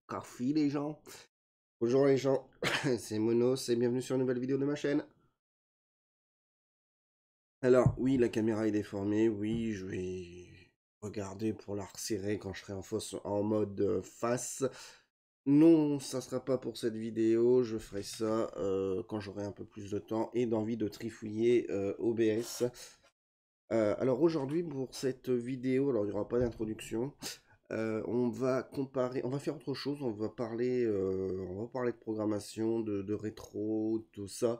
Coffee les gens. Bonjour les gens, c'est Monos et bienvenue sur une nouvelle vidéo de ma chaîne. Alors oui, la caméra est déformée, oui, je vais regarder pour la resserrer quand je serai en mode face. Non, ça sera pas pour cette vidéo, je ferai ça quand j'aurai un peu plus de temps et d'envie de trifouiller OBS. Alors aujourd'hui pour cette vidéo, alors il n'y aura pas d'introduction. On va comparer, on va faire autre chose, on va parler de programmation, de rétro, tout ça.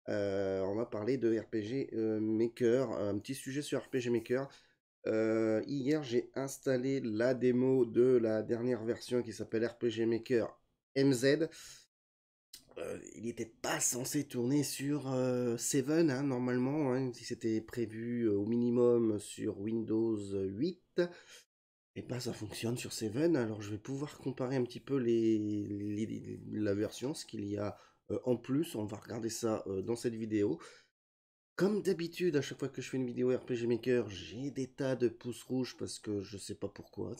On va parler de RPG Maker, un petit sujet sur RPG Maker. Hier, j'ai installé la démo de la dernière version qui s'appelle RPG Maker MZ. Il n'était pas censé tourner sur 7, hein, normalement, hein, si c'était prévu au minimum sur Windows 8. Et bah ça fonctionne sur Seven, alors je vais pouvoir comparer un petit peu la version, ce qu'il y a en plus, on va regarder ça dans cette vidéo. Comme d'habitude, à chaque fois que je fais une vidéo RPG Maker, j'ai des tas de pouces rouges parce que je sais pas pourquoi.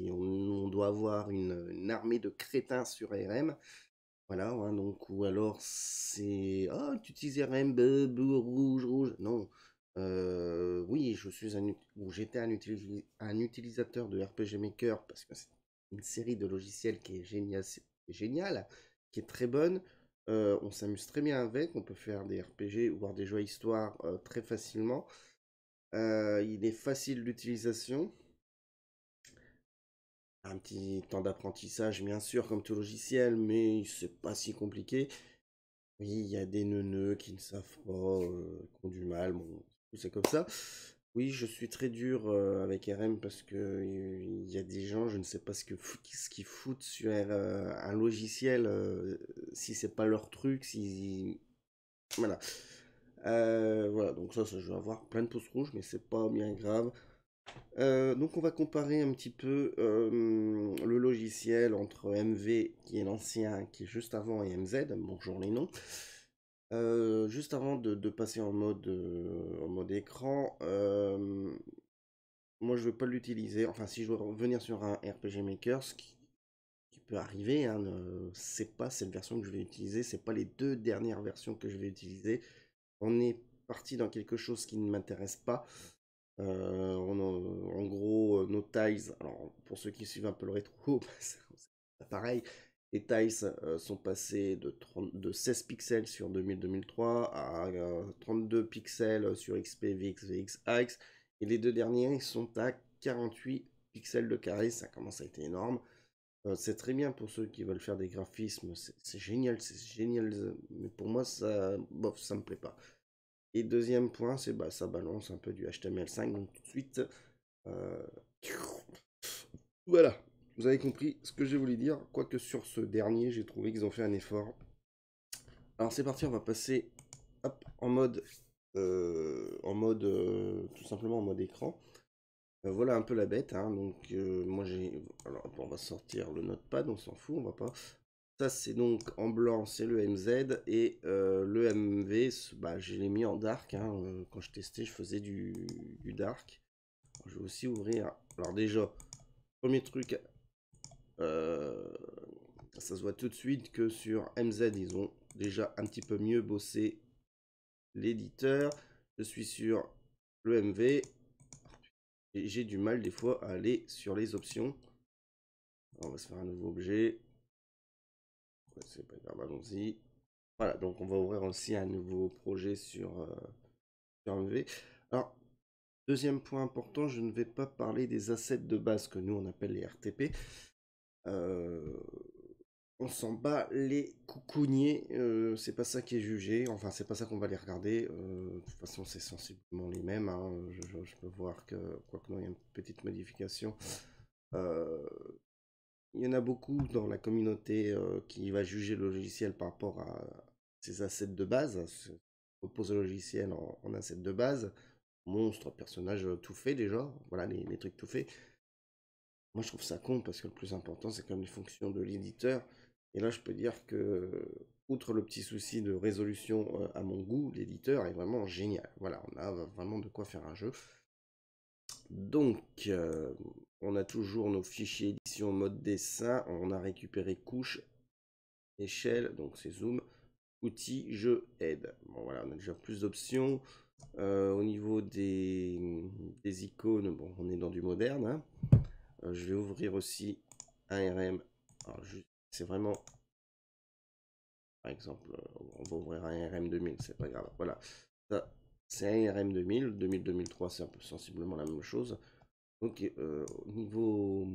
On doit avoir une armée de crétins sur RM. Voilà, hein, donc, ou alors c'est oh, tu utilises RM, rouge, rouge. Non. Oui, ou j'étais un utilisateur de RPG Maker parce que c'est une série de logiciels qui est géniale, qui est très bonne. On s'amuse très bien avec, on peut faire des RPG ou voir des jeux à histoire très facilement. Il est facile d'utilisation, un petit temps d'apprentissage bien sûr comme tout logiciel, mais c'est pas si compliqué. Oui, il y a des neuneux qui ne savent pas, qui ont du mal, bon, c'est comme ça. Oui, je suis très dur avec RM parce que il y a des gens, je ne sais pas ce qu'ils foutent sur un logiciel, si c'est pas leur truc, si... Voilà. Voilà, donc ça, je vais avoir plein de pouces rouges, mais c'est pas bien grave. Donc on va comparer un petit peu le logiciel entre MV, qui est l'ancien, qui est juste avant, et MZ, bonjour les noms. Juste avant de passer en mode écran, moi je ne veux pas l'utiliser. Enfin, si je veux revenir sur un RPG Maker, qui peut arriver, hein, c'est pas cette version que je vais utiliser, c'est pas les deux dernières versions que je vais utiliser. On est parti dans quelque chose qui ne m'intéresse pas. En gros, nos tiles, alors pour ceux qui suivent un peu le rétro, c'est pas pareil. Les tiles sont passés de 16 pixels sur 2000-2003 à 32 pixels sur XP, VX, VXX. Et les deux derniers ils sont à 48 pixels de carré, ça commence à être énorme. C'est très bien pour ceux qui veulent faire des graphismes, c'est génial, mais pour moi, bof, ça me plaît pas. Et deuxième point, c'est bah, ça balance un peu du HTML5, donc tout de suite, euh, voilà, vous avez compris ce que j'ai voulu dire, quoique sur ce dernier, j'ai trouvé qu'ils ont fait un effort. Alors c'est parti, on va passer hop, tout simplement en mode écran. Voilà un peu la bête, hein, donc moi j'ai... Alors on va sortir le notepad, on s'en fout, on va pas... Ça c'est donc en blanc, c'est le MZ, et le MV, bah, je l'ai mis en dark, hein, quand je testais je faisais du dark. Alors, je vais aussi ouvrir, alors déjà, premier truc, euh, ça se voit tout de suite que sur MZ ils ont déjà un petit peu mieux bossé l'éditeur. Je suis sur le MV, et j'ai du mal des fois à aller sur les options. On va se faire un nouveau objet. Ouais, c'est pas grave, allons-y. Voilà, donc on va ouvrir aussi un nouveau projet sur MV. Alors, deuxième point important, je ne vais pas parler des assets de base que nous on appelle les RTP. Euh, on s'en bat les coucougniers, c'est pas ça qui est jugé, enfin c'est pas ça qu'on va les regarder. De toute façon c'est sensiblement les mêmes, hein. Je peux voir que, quoi que non, il y a une petite modification. Euh, Il y en a beaucoup dans la communauté qui va juger le logiciel par rapport à ses assets de base. Repose le logiciel en assets de base. Monstre, personnage tout fait déjà. Voilà les trucs tout faits. Moi je trouve ça con parce que le plus important c'est quand même les fonctions de l'éditeur. Et là je peux dire que, outre le petit souci de résolution à mon goût, l'éditeur est vraiment génial. Voilà, on a vraiment de quoi faire un jeu. Donc, on a toujours nos fichiers édition mode dessin. On a récupéré couche, échelle, donc c'est zoom, outils, jeu, aide. Bon voilà, on a déjà plus d'options. Au niveau des icônes, bon, on est dans du moderne. Hein. Je vais ouvrir aussi un RM. C'est vraiment... Par exemple, on va ouvrir un RM 2000, c'est pas grave. Voilà, ça, c'est un RM 2000. 2000-2003, c'est un peu sensiblement la même chose. Donc, au niveau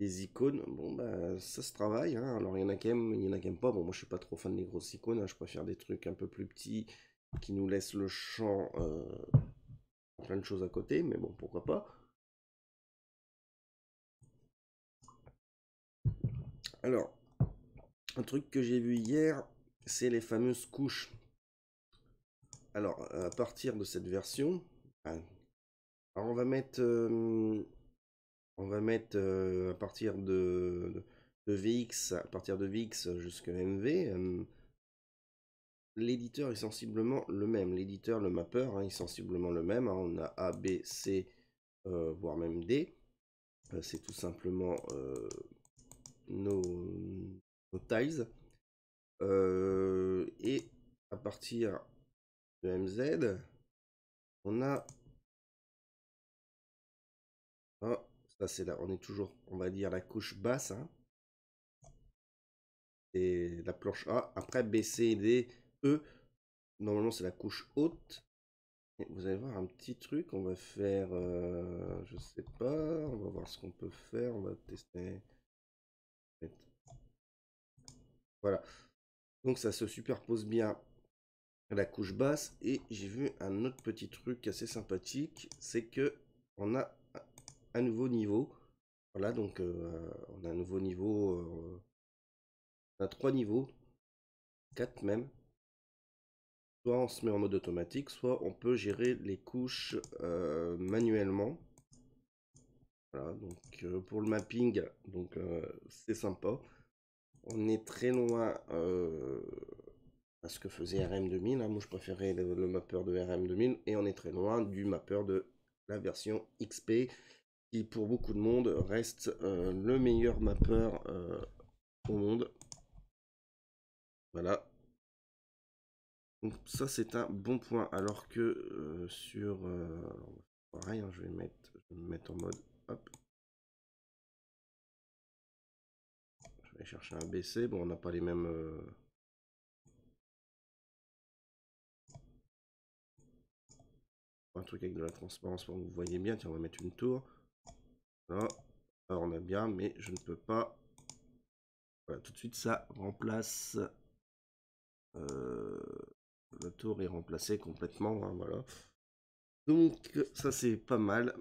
des icônes, bon, bah, ça se travaille. Hein. Alors, il y en a qui aiment, il y en a qui aiment pas. Bon, moi, je suis pas trop fan des grosses icônes. Hein. Je préfère des trucs un peu plus petits qui nous laissent le champ, plein de choses à côté. Mais bon, pourquoi pas. Alors, un truc que j'ai vu hier, c'est les fameuses couches. Alors, à partir de cette version, alors on va mettre, à partir de VX, à partir de VX jusqu'à MV, l'éditeur est sensiblement le même. L'éditeur, le mapper, hein, est sensiblement le même. Hein. On a A, B, C, voire même D. C'est tout simplement nos, nos tiles. Et à partir de MZ, on a... Oh, ça c'est là, on est toujours, on va dire, la couche basse. Hein, et la planche A. Après B, C, D, E, normalement c'est la couche haute. Et vous allez voir un petit truc, on va faire, je sais pas, on va voir ce qu'on peut faire, on va tester. Voilà, donc ça se superpose bien à la couche basse. Et j'ai vu un autre petit truc assez sympathique, c'est que on a un nouveau niveau. Voilà, donc on a un nouveau niveau, on a 3 niveaux, 4 même. Soit on se met en mode automatique, soit on peut gérer les couches manuellement. Voilà, donc pour le mapping, donc c'est sympa. On est très loin à ce que faisait RM2000. Hein. Moi, je préférais le mapper de RM2000 et on est très loin du mapper de la version XP qui, pour beaucoup de monde, reste le meilleur mapper au monde. Voilà. Donc ça, c'est un bon point. Alors que sur... pareil, hein, je vais me mettre en mode... Hop. Je vais chercher un BC. Bon, on n'a pas les mêmes... un truc avec de la transparence pour que vous voyez bien. Tiens, on va mettre une tour. Voilà. Alors, on a bien, mais je ne peux pas... Voilà, tout de suite, ça remplace... la tour est remplacée complètement. Hein, voilà. Donc, ça, c'est pas mal.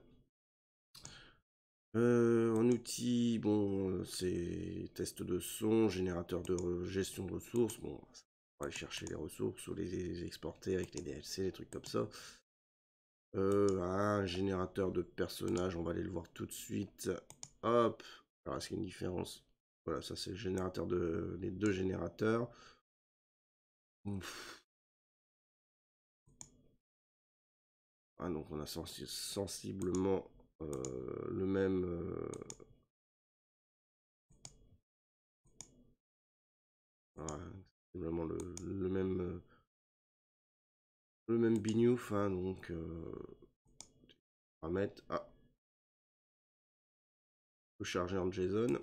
En outil, bon, c'est test de son, générateur de gestion de ressources. Bon, on va aller chercher les ressources ou les exporter avec les DLC, les trucs comme ça. Un générateur de personnages, on va aller le voir tout de suite. Hop, alors est-ce qu'il y a une différence? Voilà, ça c'est le générateur de les deux générateurs. Ouf. Ah donc on a sensiblement le même sensiblement le même bignouf, hein, donc on va mettre le charger en JSON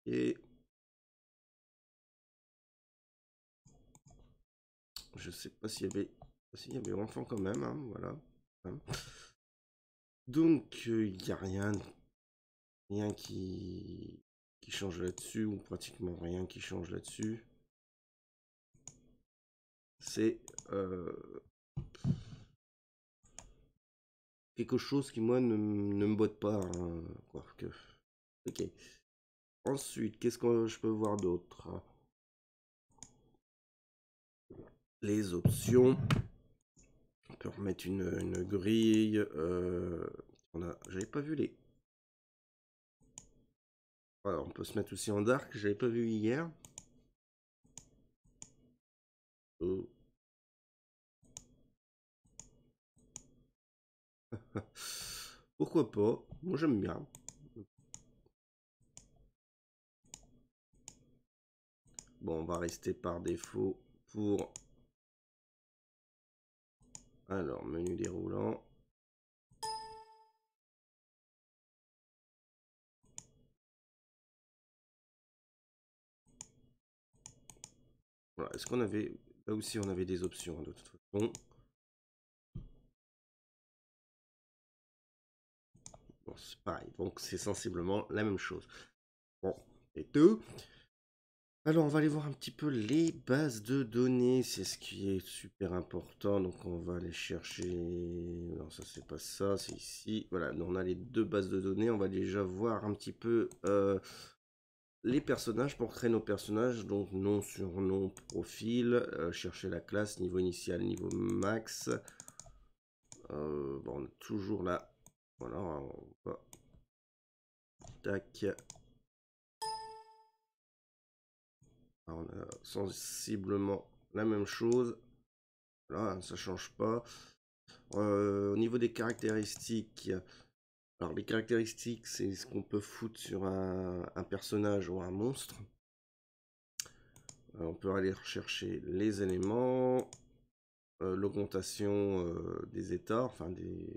et je sais pas s'il y avait enfant quand même, hein, voilà. Hein. Donc il n'y a rien qui change là-dessus, ou pratiquement rien qui change là-dessus. C'est quelque chose qui moi ne me botte pas, hein, quoi que. Ok. Ensuite, qu'est-ce que je peux voir d'autre? Les options. On peut remettre une grille. J'avais pas vu les. Voilà, on peut se mettre aussi en dark. J'avais pas vu hier. Pourquoi pas? Moi j'aime bien. Bon, on va rester par défaut pour... Alors, menu déroulant. Voilà, est-ce qu'on avait... Là aussi on avait des options, hein, de toute façon. Bon, c'est pareil, donc c'est sensiblement la même chose. Bon, et tout. Alors, on va aller voir un petit peu les bases de données. C'est ce qui est super important. Donc, on va aller chercher... Non, ça, c'est pas ça. C'est ici. Voilà, donc on a les deux bases de données. On va déjà voir un petit peu les personnages pour créer nos personnages. Donc, nom, surnom, profil. Chercher la classe, niveau initial, niveau max. Bon, on est toujours là. Voilà, on va... Tac. On a sensiblement la même chose. Là, ça change pas. Au niveau des caractéristiques, alors les caractéristiques, c'est ce qu'on peut foutre sur un personnage ou un monstre. On peut aller rechercher les éléments, l'augmentation des états, enfin des...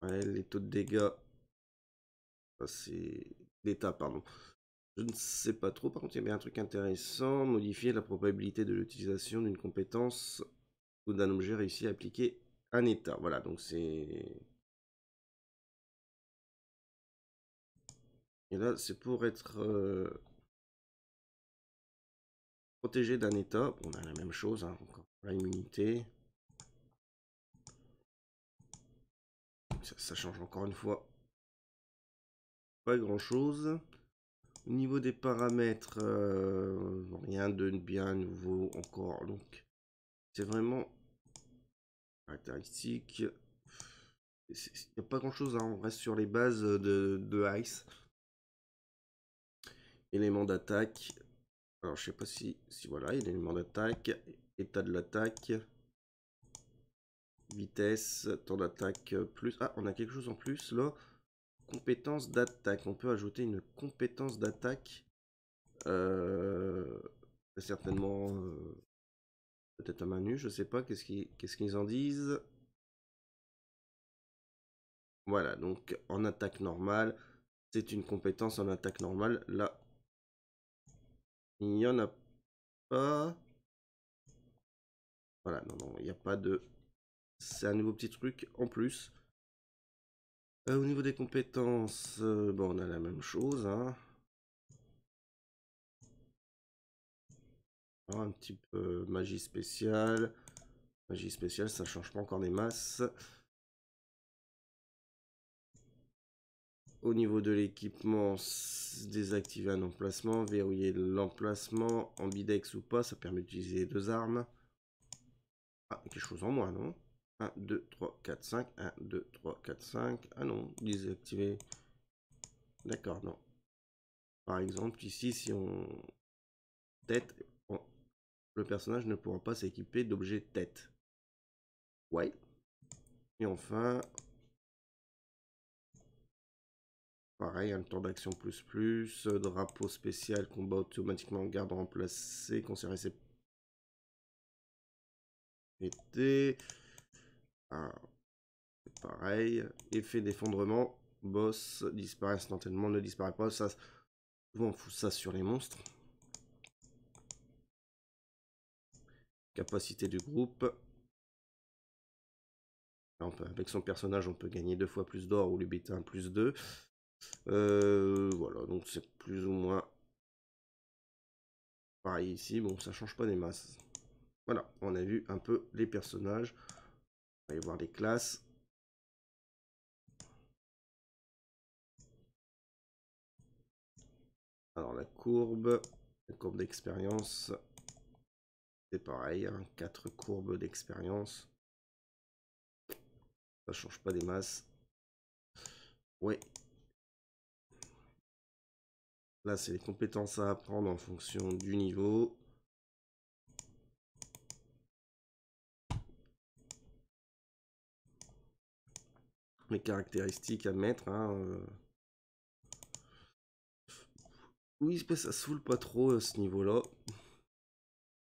Ouais, les taux de dégâts, c'est... d'état, pardon. Je ne sais pas trop, par contre il y a bien un truc intéressant, modifier la probabilité de l'utilisation d'une compétence ou d'un objet réussi à appliquer un état. Voilà, donc c'est... Et là, c'est pour être protégé d'un état. On a la même chose, hein, encore la immunité. Ça change encore une fois pas grand chose. Au niveau des paramètres, rien de bien nouveau encore. Donc, c'est vraiment caractéristique. Il n'y a pas grand chose, hein, on reste sur les bases de Ice. Éléments d'attaque. Alors, je sais pas si voilà, il y a l'élément d'attaque, état de l'attaque, vitesse, temps d'attaque plus. Ah, on a quelque chose en plus là. Compétence d'attaque. On peut ajouter une compétence d'attaque. Certainement peut-être à main nue, je sais pas. Qu'est-ce qu'ils en disent? Voilà, donc en attaque normale, c'est une compétence en attaque normale. Là, il n'y en a pas. Voilà, non, non, il n'y a pas de... C'est un nouveau petit truc en plus. Au niveau des compétences, bon, on a la même chose, hein. Alors, un petit peu magie spéciale. Magie spéciale, ça change pas encore des masses. Au niveau de l'équipement, désactiver un emplacement, verrouiller l'emplacement, ambidex ou pas, ça permet d'utiliser les deux armes. Ah, quelque chose en moins, non? 1, 2, 3, 4, 5. 1, 2, 3, 4, 5. Ah non, désactiver. D'accord, non. Par exemple, ici, si on... Tête, le personnage ne pourra pas s'équiper d'objets tête. Ouais. Et enfin, pareil, un temps d'action plus, drapeau spécial, combat automatiquement garde remplacé, conserver ses PT. Ah, pareil, effet d'effondrement, boss disparaît instantanément, ne disparaît pas. Ça, souvent on fout ça sur les monstres. Capacité du groupe. Là, avec son personnage, on peut gagner 2 fois plus d'or ou lui bêter un plus 2. Voilà, donc c'est plus ou moins pareil ici. Bon, ça change pas des masses. Voilà, on a vu un peu les personnages. On va aller voir les classes. Alors la courbe d'expérience, c'est pareil, hein, 4 courbes d'expérience. Ça change pas des masses. Ouais. Là, c'est les compétences à apprendre en fonction du niveau. les caractéristiques à mettre. Hein, Oui, ça se saoule pas trop à ce niveau-là.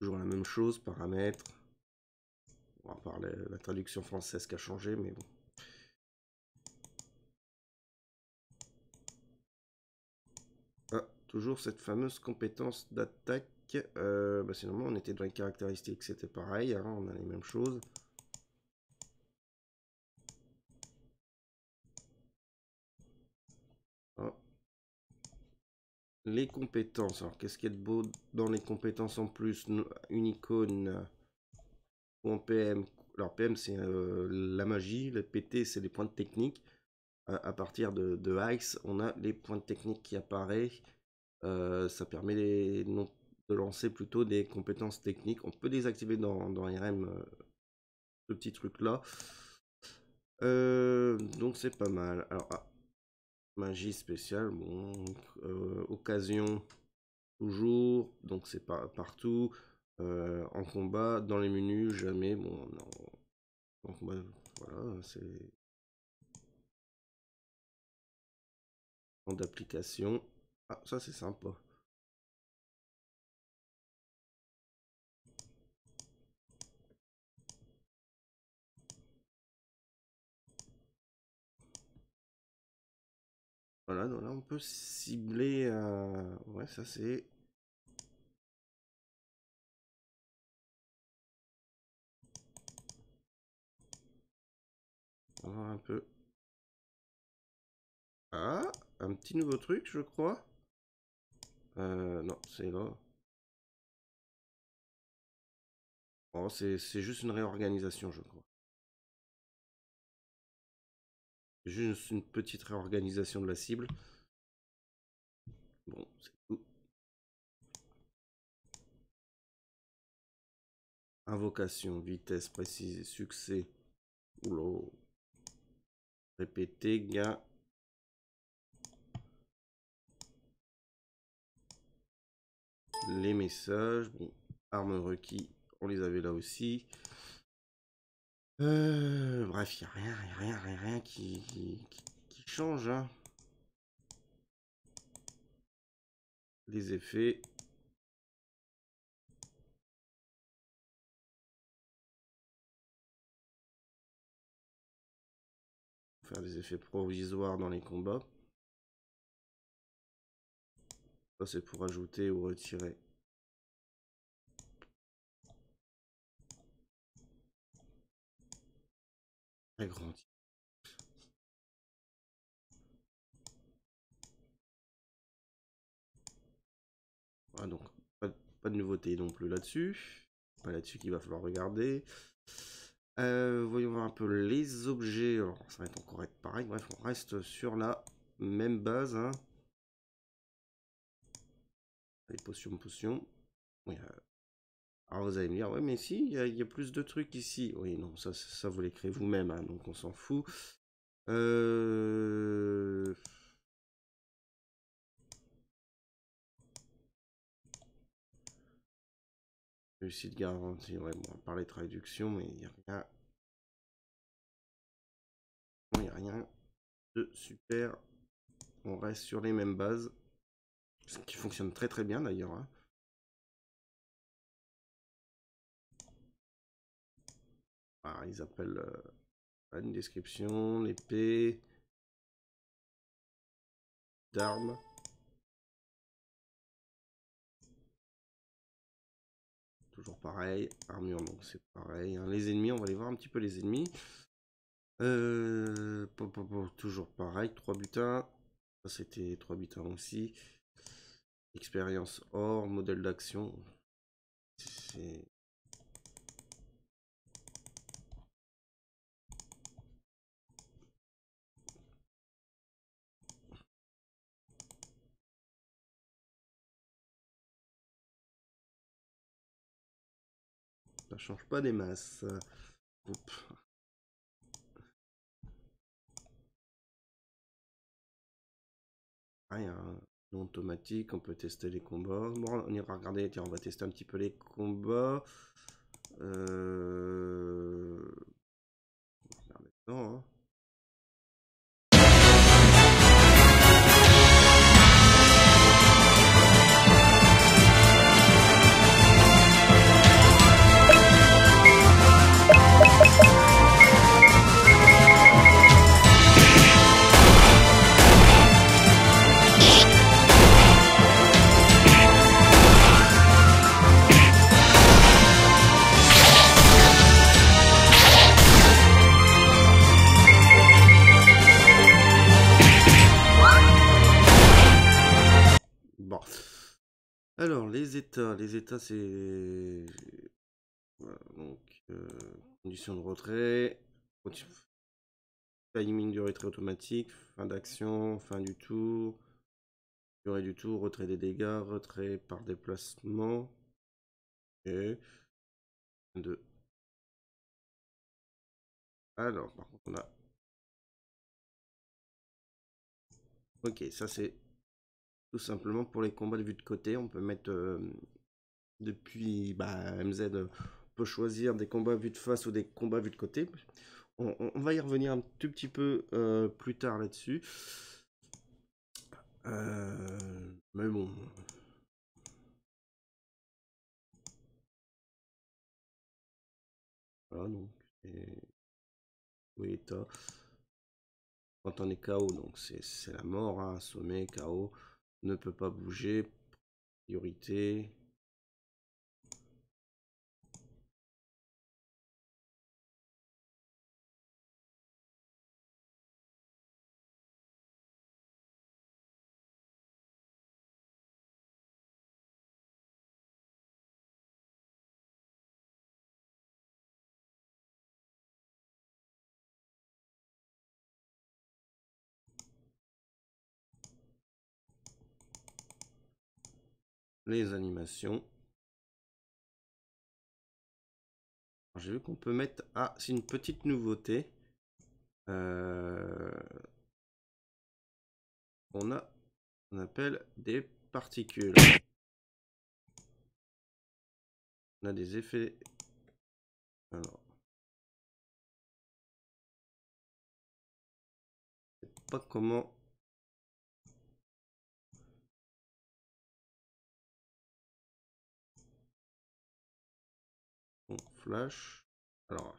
Toujours la même chose, paramètres. Bon, à part la traduction française qui a changé, mais bon. Ah, toujours cette fameuse compétence d'attaque. Sinon, on était dans les caractéristiques, c'était pareil, hein, on a les mêmes choses. Ah. Les compétences, alors qu'est-ce qu'il y a de beau dans les compétences en plus? Une icône ou en PM. Alors PM c'est la magie, le PT c'est les points de technique. À partir de Ice, on a les points de technique qui apparaissent. Ça permet de lancer plutôt des compétences techniques. On peut désactiver dans RM ce petit truc là. Donc c'est pas mal. Alors, magie spéciale, bon, occasion, toujours, donc c'est pas partout. En combat, dans les menus, jamais. Bon, non. Donc, voilà, c'est d'application. Ah, ça c'est sympa. Voilà, donc là on peut cibler. Ouais, ça c'est. On va voir un peu. Ah, un petit nouveau truc, je crois. Non, c'est là. Oh, c'est juste une réorganisation, je crois. Juste une petite réorganisation de la cible. Bon, c'est tout. Invocation, vitesse, précise, succès. Oula. Répéter, gain. Les messages. Bon, armes requis, on les avait là aussi. Bref, il n'y a rien qui change. Hein. Les effets. Faire des effets provisoires dans les combats. Ça, c'est pour ajouter ou retirer. Agrandir. Voilà, donc pas de nouveauté non plus là-dessus. Pas là-dessus qu'il va falloir regarder. Voyons voir un peu les objets. Alors, ça va être encore être pareil. Bref, on reste sur la même base. Hein. Les potions. Oui, alors vous allez me dire, ouais, mais si, il y a plus de trucs ici. Oui, non, ça vous les créez vous-même, hein, donc on s'en fout. Réussite garantie, ouais, bon, on parlait de traduction, mais il n'y a rien. Il n'y a rien de super. On reste sur les mêmes bases. Ce qui fonctionne très très bien d'ailleurs. Hein. Ah, ils appellent une description, l'épée, d'armes. Toujours pareil, armure donc c'est pareil. Hein. Les ennemis, on va aller voir un petit peu les ennemis. Toujours pareil, 3 butins. Ça c'était 3 butins aussi. Expérience or, modèle d'action. C'est... Ça change pas des masses. Oups. Rien. Non automatique, on peut tester les combats. Bon, on ira regarder, tiens, on va tester un petit peu les combats. On va faire maintenant. Hein. états. Les états, c'est... Voilà, donc, conditions de retrait, timing du retrait automatique, fin d'action, fin du tour, durée du tour, retrait des dégâts, retrait par déplacement. Et 2. Alors, par contre, on a... Ok, ça c'est tout simplement pour les combats de vue de côté. On peut mettre depuis MZ, on peut choisir des combats vue de face ou des combats vue de côté. On va y revenir un tout petit peu plus tard là-dessus. Mais bon. Voilà, donc. Oui, état. Quand on est KO, donc c'est la mort, hein, assommé, KO. Ne peut pas bouger. Priorité. Les animations. J'ai vu qu'on peut mettre... Ah, c'est une petite nouveauté. On appelle des particules. On a des effets... Alors... Je sais pas comment... On flash. Alors...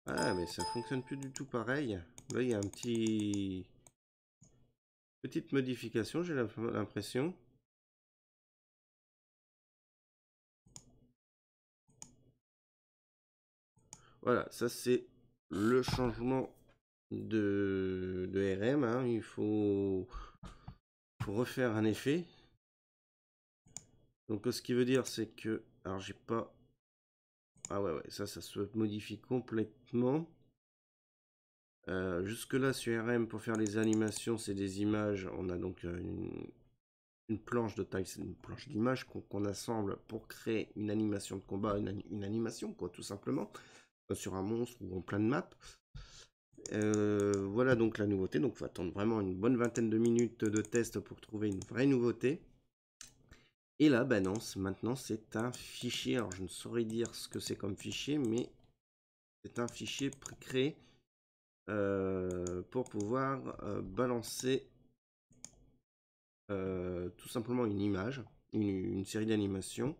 Ah, mais ça fonctionne plus du tout pareil. Là, il y a un petit... Petite modification, j'ai l'impression. Voilà, ça c'est le changement de RM. Hein. Il faut refaire un effet. Donc ce qui veut dire c'est que... Alors j'ai pas... Ah ouais, ça se modifie complètement. Jusque là sur RM, pour faire les animations, c'est des images. On a donc une planche de taille, c'est une planche d'image qu'on assemble pour créer une animation de combat, une animation quoi, tout simplement, sur un monstre ou en plein de maps. Voilà donc la nouveauté, donc il faut attendre vraiment une bonne vingtaine de minutes de test pour trouver une vraie nouveauté. Et là, bah non, maintenant c'est un fichier, alors je ne saurais dire ce que c'est comme fichier, mais c'est un fichier pré-créé pour pouvoir balancer tout simplement une image, une série d'animations.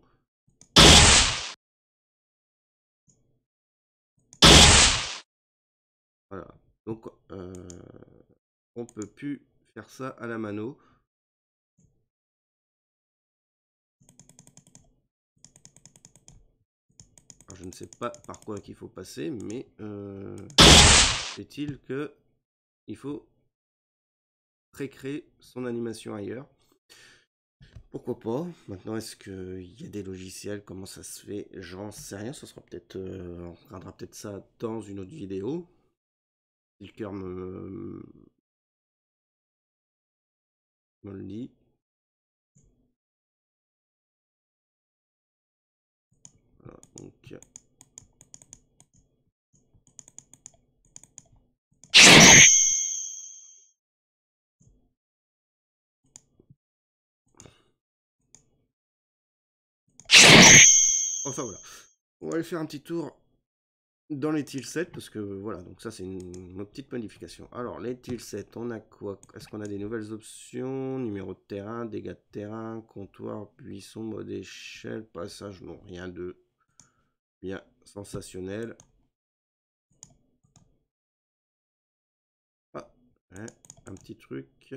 Voilà, donc on peut plus faire ça à la mano. Alors, je ne sais pas par quoi qu'il faut passer, mais est-il que il faut pré-créer son animation ailleurs? Pourquoi pas? Maintenant, est-ce qu'il y a des logiciels? Comment ça se fait? J'en sais rien. Ça sera peut-être, on regardera peut-être ça dans une autre vidéo. Si le cœur me le dit. Voilà, donc. Enfin voilà. On va aller faire un petit tour dans les tilsets parce que voilà, donc ça c'est une petite modification. Alors les tilsets, on a quoi? Est-ce qu'on a des nouvelles options? Numéro de terrain, dégâts de terrain, comptoir, buisson, mode échelle, passage, non, rien de bien sensationnel. Ah, ouais, un petit truc.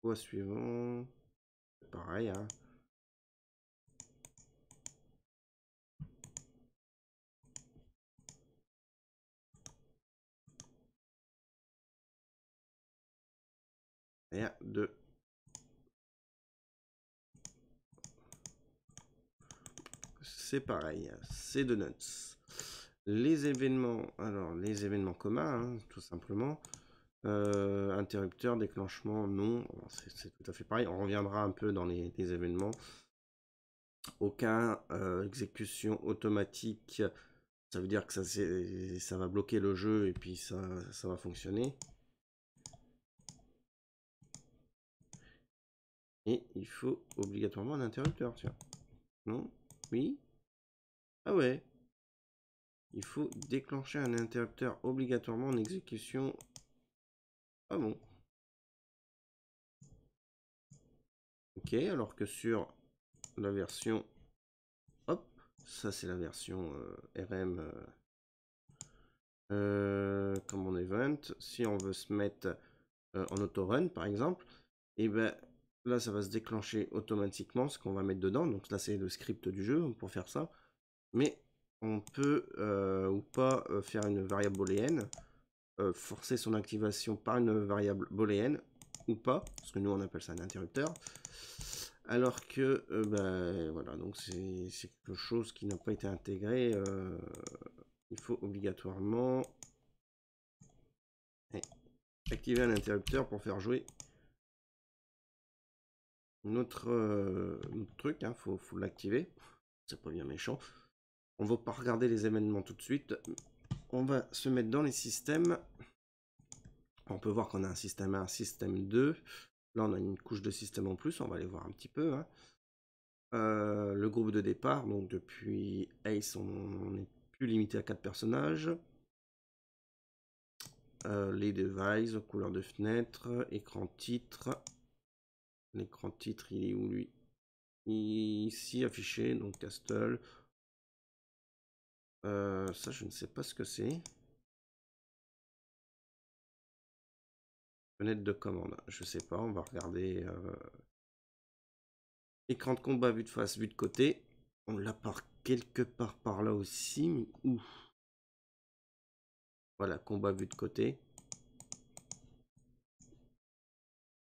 Poids suivant. Pareil, hein. Rien de c'est pareil, c'est de nuts. Les événements, alors les événements communs, hein, tout simplement. Interrupteur, déclenchement, non, c'est tout à fait pareil. On reviendra un peu dans les événements. Aucun exécution automatique, ça veut dire que ça va bloquer le jeu et puis ça va fonctionner. Et il faut obligatoirement un interrupteur, tiens. Non? Oui? Ah ouais. Il faut déclencher un interrupteur obligatoirement en exécution. Ah bon. Ok, alors que sur la version... Hop, ça c'est la version RM comme on event. Si on veut se mettre en auto-run par exemple, et ben là ça va se déclencher automatiquement ce qu'on va mettre dedans. Donc là c'est le script du jeu pour faire ça. Mais on peut ou pas faire une variable booléenne, forcer son activation par une variable booléenne ou pas, parce que nous on appelle ça un interrupteur. Alors que, ben, voilà, donc c'est quelque chose qui n'a pas été intégré. Il faut obligatoirement activer un interrupteur pour faire jouer notre truc. Hein, faut l'activer. C'est pas bien méchant. On va pas regarder les événements tout de suite. On va se mettre dans les systèmes. On peut voir qu'on a un système 1, un système 2. Là, on a une couche de système en plus. On va aller voir un petit peu. Hein. Le groupe de départ. Donc, depuis Ace, on n'est plus limité à 4 personnages. Les devices, couleur de fenêtre, écran titre. L'écran titre, il est où lui? Ici, affiché. Donc, Castle. Ça, je ne sais pas ce que c'est. Fenêtre de commande. Je sais pas. On va regarder. Écran de combat, vue de face, vue de côté. On l'a par quelque part par là aussi, mais où? Voilà, combat vue de côté.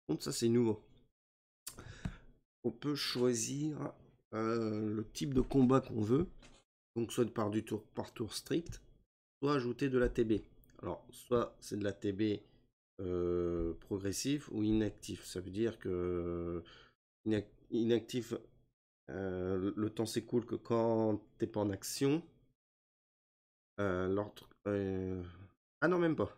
Donc ça c'est nouveau. On peut choisir le type de combat qu'on veut. Donc soit par du tour par tour strict, soit ajouter de la TB. Alors soit c'est de la TB progressif ou inactif. Ça veut dire que inactif, le temps s'écoule que quand t'es pas en action. L'ordre... Ah non, même pas.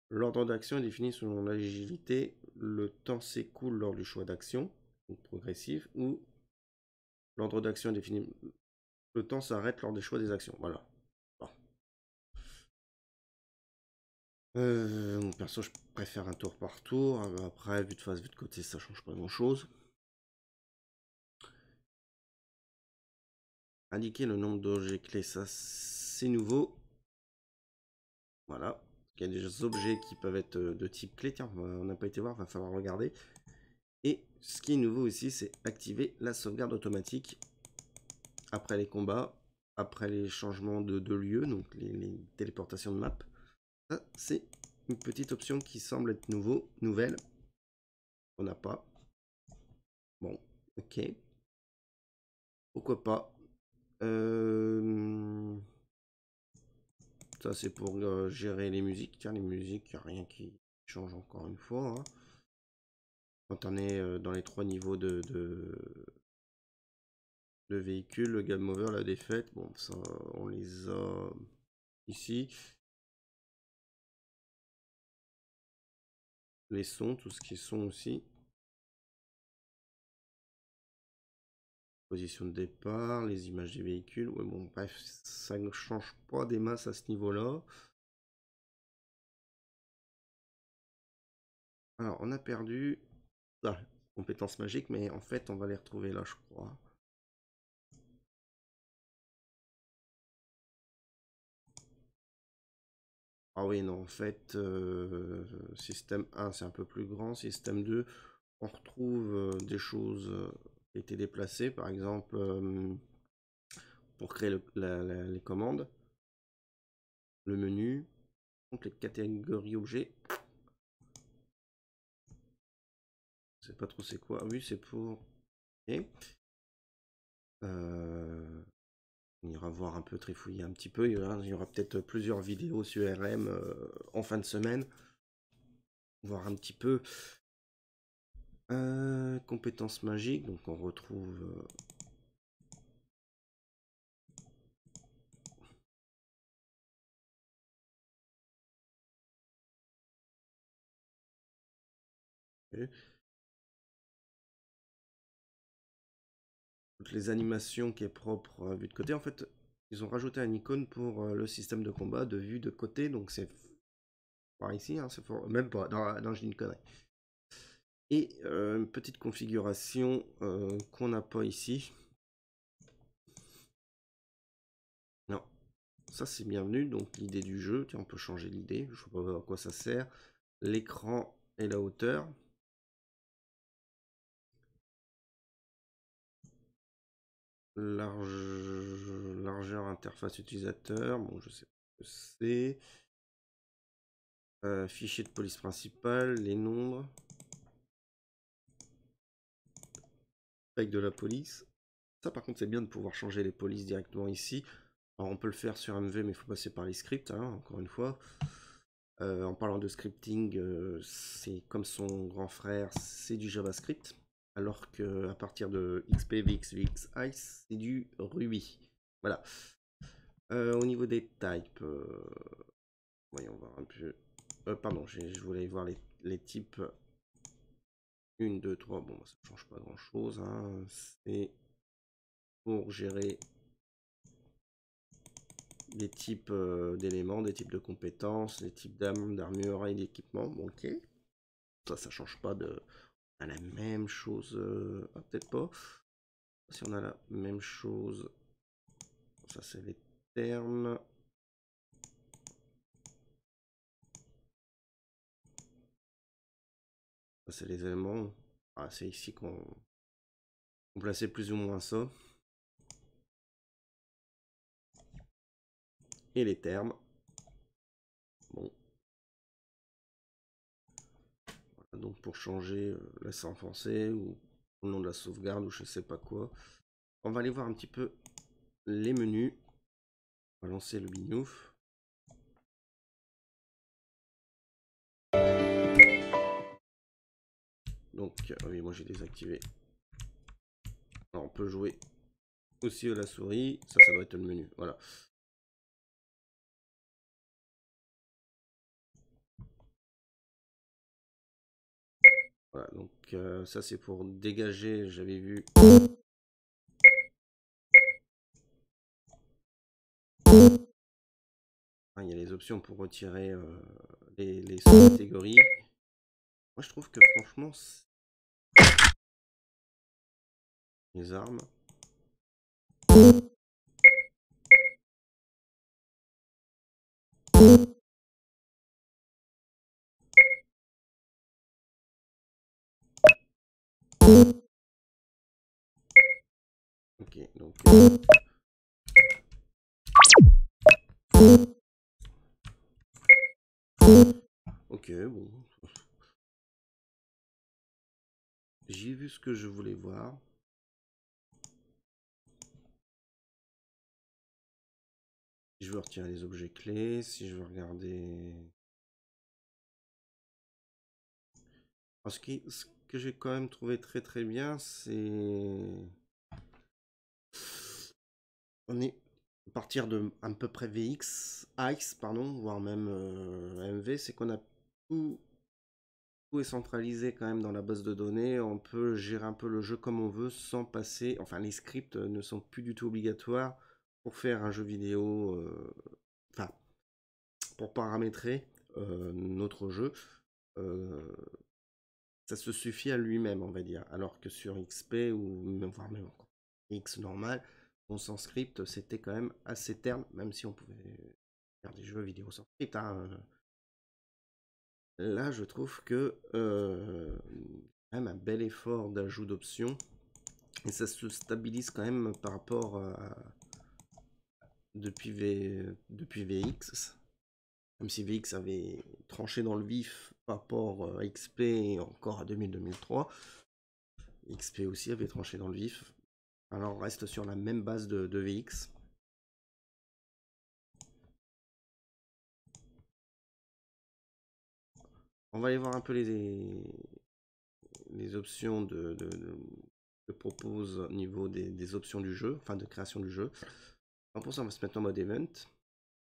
L'ordre d'action est défini selon l'agilité. Le temps s'écoule lors du choix d'action, donc progressif, ou l'ordre d'action est défini. Le temps s'arrête lors des choix des actions. Voilà. Bon. Mon perso, je préfère un tour par tour. Après, vue de face, vue de côté, ça change pas grand chose. Indiquer le nombre d'objets clés, ça c'est nouveau. Voilà. Il y a des objets qui peuvent être de type clé. Tiens, on n'a pas été voir, va falloir regarder. Et ce qui est nouveau aussi, c'est activer la sauvegarde automatique après les combats, après les changements de lieu, donc les téléportations de map. Ça, c'est une petite option qui semble être nouvelle. On n'a pas. Bon, ok. Pourquoi pas. Ça, c'est pour gérer les musiques. Tiens, les musiques, il n'y a rien qui change encore une fois. Hein. Quand on est dans les 3 niveaux de véhicules, le game over, la défaite, bon, ça, on les a ici. Les sons, tout ce qui est son aussi. Position de départ, les images des véhicules. Ouais, bon, bref, ça ne change pas des masses à ce niveau-là. Alors, on a perdu compétences magiques, mais en fait, on va les retrouver là, je crois. Ah oui, non, en fait, système 1, c'est un peu plus grand. Système 2, on retrouve des choses qui étaient déplacées, par exemple, pour créer les commandes, le menu, donc les catégories objets. Je sais pas trop c'est quoi. Ah oui, c'est pour... Okay. On ira voir un peu, trifouiller un petit peu. Il y aura peut-être plusieurs vidéos sur RM en fin de semaine. Voir un petit peu. Compétences magiques, donc on retrouve... toutes les animations qui est propre à vue de côté. En fait, ils ont rajouté un icône pour le système de combat de vue de côté, donc c'est par ici, hein, c'est même pas, dans j'ai une connerie. Et une petite configuration qu'on n'a pas ici. Non, ça c'est bienvenu, donc l'idée du jeu, tiens, on peut changer l'idée, je ne sais pas à quoi ça sert. L'écran et la hauteur. Largeur interface utilisateur, bon je sais pas ce que c'est. Fichier de police principal, les nombres. Avec de la police. Ça par contre c'est bien de pouvoir changer les polices directement ici. Alors on peut le faire sur MV mais il faut passer par les scripts, hein, encore une fois. En parlant de scripting, c'est comme son grand frère, c'est du JavaScript. Alors que à partir de XP, VX, VX, Ice, c'est du Ruby. Voilà. Au niveau des types, voyons voir un peu. Pardon, je voulais voir les types. 1, 2, 3. Bon, ça ne change pas grand chose. Hein. C'est pour gérer des types d'éléments, des types de compétences, les types d'armes, d'armure et d'équipement. Bon, ok. Ça change pas de. On a la même chose. Peut-être pas. Si on a la même chose. Ça, c'est les termes. Ça, c'est les éléments. Ah, c'est ici qu'on plaçait plus ou moins ça. Et les termes. Bon. Voilà, donc pour changer, laisser en français ou le nom de la sauvegarde ou je sais pas quoi. On va aller voir un petit peu les menus. On va lancer le binouf. Donc, oui, moi j'ai désactivé. Alors, on peut jouer aussi à la souris. Ça doit être le menu. Voilà. Voilà, donc ça c'est pour dégager, j'avais vu. Il y a les options pour retirer les sous-catégories. Moi je trouve que franchement, les armes. Ok, donc. Ok, bon. J'ai vu ce que je voulais voir. Si je veux retirer les objets clés, si je veux regarder. Alors, ce que j'ai quand même trouvé très très bien, c'est. On est à partir de à peu près VX, Ice, pardon, voire même MV, c'est qu'on a tout est centralisé quand même dans la base de données. On peut gérer un peu le jeu comme on veut sans passer. Enfin, les scripts ne sont plus du tout obligatoires pour faire un jeu vidéo. Enfin, pour paramétrer notre jeu. Ça se suffit à lui-même, on va dire. Alors que sur XP ou voire même encore X normal, sans script, c'était quand même assez terne, même si on pouvait faire des jeux vidéo sans script. Hein. Là, je trouve que même un bel effort d'ajout d'options et ça se stabilise quand même par rapport à depuis VX. Même si VX avait tranché dans le vif par rapport à XP et encore à 2000-2003, XP aussi avait tranché dans le vif. Alors on reste sur la même base de VX. On va aller voir un peu les options que propose au niveau des options du jeu, enfin de création du jeu. Alors pour ça, on va se mettre en mode event.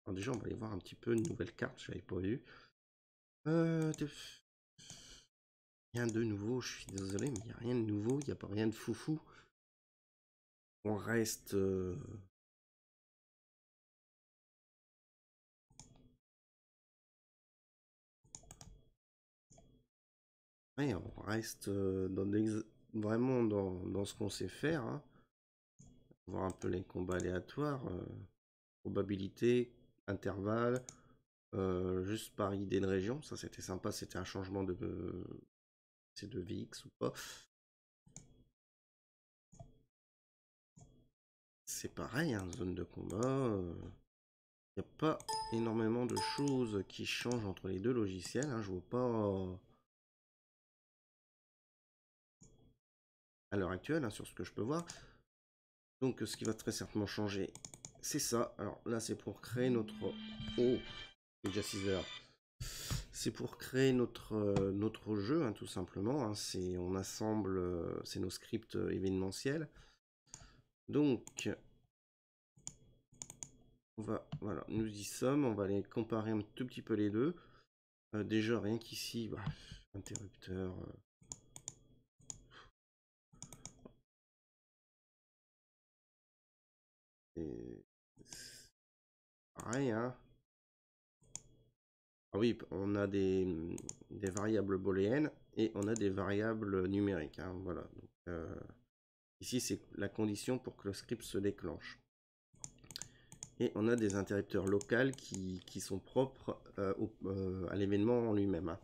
Alors déjà, on va aller voir un petit peu une nouvelle carte, je n'avais pas vu. Rien de nouveau, je suis désolé, mais il n'y a rien de nouveau, il n'y a pas rien de foufou. On reste... Ouais, on reste vraiment dans ce qu'on sait faire. Hein. Voir un peu les combats aléatoires. Probabilité, intervalle, juste par idée de région. Ça, c'était sympa, c'était un changement de VX ou pas. C'est pareil, hein, zone de combat. Il n'y a pas énormément de choses qui changent entre les deux logiciels. Hein, je vois pas à l'heure actuelle, hein, sur ce que je peux voir. Donc ce qui va très certainement changer, c'est ça. Alors là, c'est pour créer notre... Oh, c'est déjà 6 heures. C'est pour créer notre jeu, hein, tout simplement. Hein. On assemble, c'est nos scripts événementiels. Donc, voilà, nous y sommes. On va aller comparer un tout petit peu les deux. Déjà, rien qu'ici, bah, interrupteur. Pareil, hein. Ah oui, on a des variables booléennes et on a des variables numériques. Hein, voilà. Donc, ici, c'est la condition pour que le script se déclenche. Et on a des interrupteurs locaux qui sont propres à l'événement en lui-même. Hein.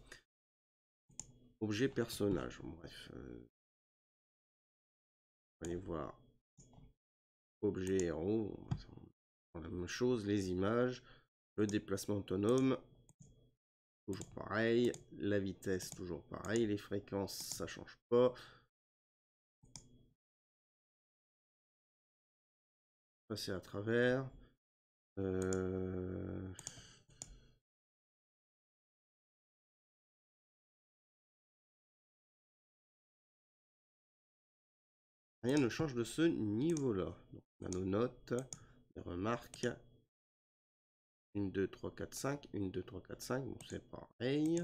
Objet personnage. Bref. On va aller voir. Objet héros. La même chose. Les images. Le déplacement autonome. Toujours pareil. La vitesse, toujours pareil. Les fréquences, ça change pas. Passer à travers. Rien ne change de ce niveau-là. On a nos notes, les remarques. 1, 2, 3, 4, 5. 1, 2, 3, 4, 5. Bon, c'est pareil.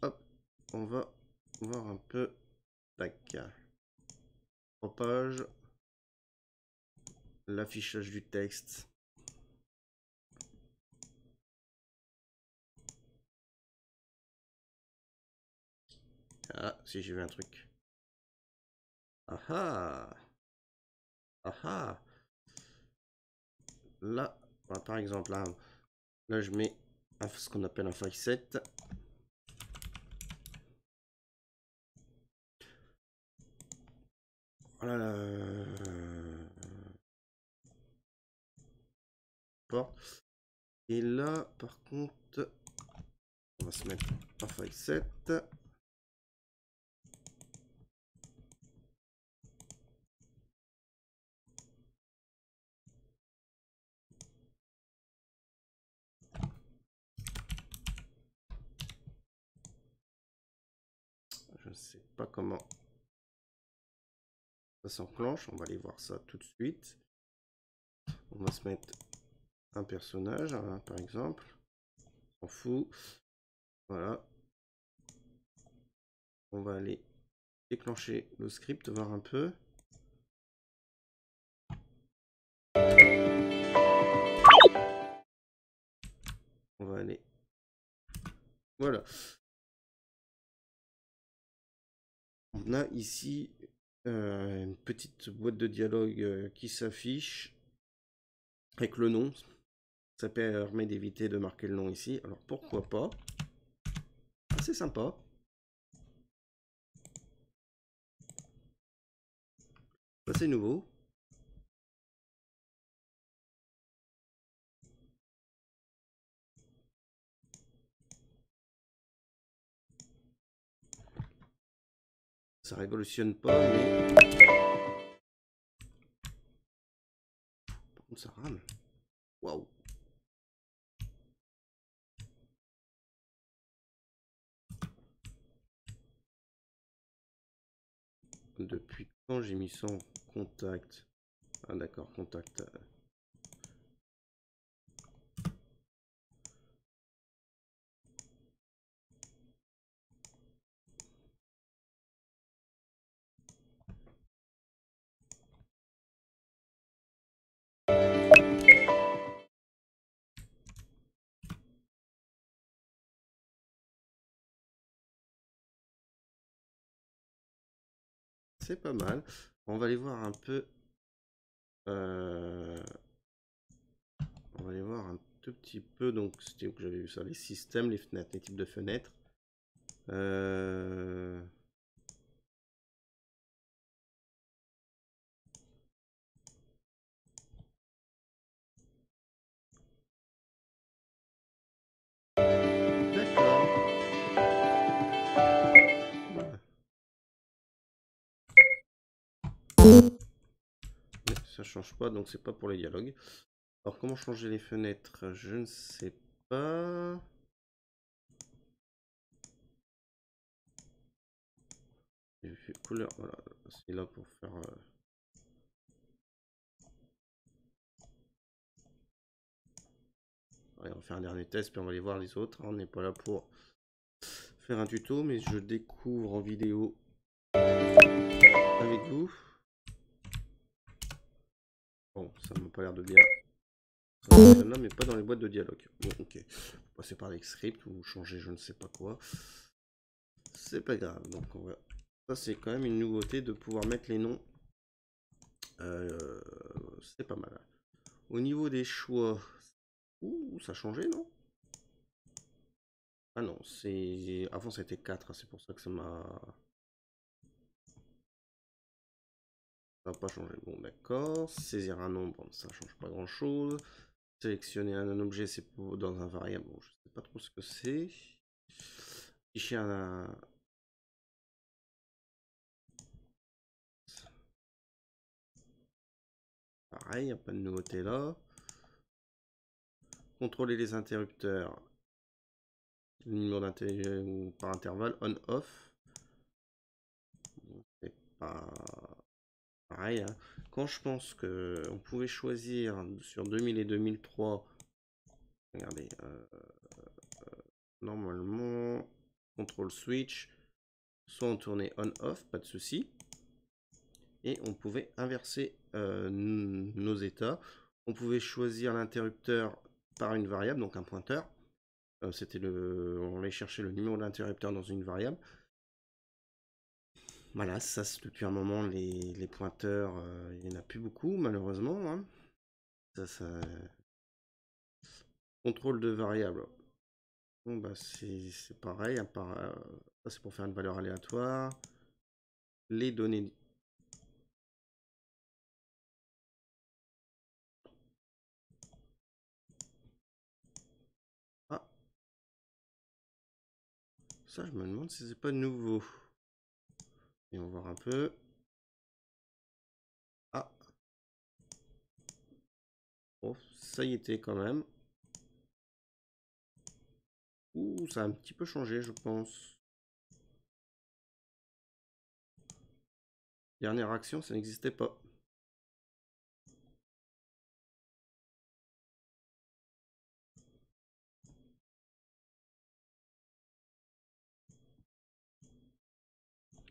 Hop, on va voir un peu. Tac. 3 pages. L'affichage du texte. Ah, si j'ai vu un truc. Ah ah. Ah ah. Là, par exemple, là je mets ce qu'on appelle un file set. Voilà. Et là, par contre, on va se mettre un file set. Je ne sais pas comment ça s'enclenche. On va aller voir ça tout de suite. On va se mettre un personnage, hein, par exemple. On s'en fout. Voilà. On va aller déclencher le script, voir un peu. On va aller. Voilà. On a ici une petite boîte de dialogue qui s'affiche avec le nom. Ça permet d'éviter de marquer le nom ici. Alors pourquoi pas. C'est sympa. Ça c'est nouveau. ça révolutionne pas, mais par contre ça rame. Waouh. Depuis quand j'ai mis ça en contact? Ah d'accord, contact. C'est pas mal. On va aller voir un peu. euh, On va aller voir un tout petit peu. Donc, c'était où que j'avais vu ça? Les systèmes, les fenêtres, les types de fenêtres. Euh, D'accord. Mais ça change pas, donc c'est pas pour les dialogues. Alors, comment changer les fenêtres? Je ne sais pas. J'ai fait couleur. Voilà, c'est là pour faire. Allez, on va faire un dernier test, puis on va aller voir les autres. On n'est pas là pour faire un tuto, mais je découvre en vidéo avec vous. Bon, ça m'a pas l'air de bien. Ça fonctionne là, mais pas dans les boîtes de dialogue. Bon, ok. Passer par les scripts ou changer je ne sais pas quoi. C'est pas grave. Donc on va. Ça c'est quand même une nouveauté de pouvoir mettre les noms. C'est pas mal. Au niveau des choix. Ouh, ça a changé, non? Ah non, c'est. Avant c'était 4, c'est pour ça que ça m'a. Ça n'a pas changé. Bon, d'accord. Saisir un nombre, ça change pas grand chose. Sélectionner un objet, c'est pour dans un variable. Bon, je sais pas trop ce que c'est. Fichier un. Pareil, il n'y a pas de nouveauté là. Contrôler les interrupteurs. Le numéro ou par intervalle, on-off. C'est pas pareil. Hein. Quand je pense que on pouvait choisir sur 2000 et 2003, regardez, normalement, contrôle switch, soit on tournait on-off, pas de souci, et on pouvait inverser nos états. On pouvait choisir l'interrupteur par une variable, donc un pointeur. On allait chercher le numéro de l'interrupteur dans une variable. Voilà, ça c'est depuis un moment, les pointeurs, il n'y en a plus beaucoup malheureusement. Hein. Ça. Contrôle de variable. Bon bah c'est pareil, ça c'est pour faire une valeur aléatoire. Les données. Ah, ça je me demande si c'est pas nouveau. Et on va voir un peu. Ah, oh, ça y était quand même. Ouh, ça a un petit peu changé, je pense. Dernière action, ça n'existait pas.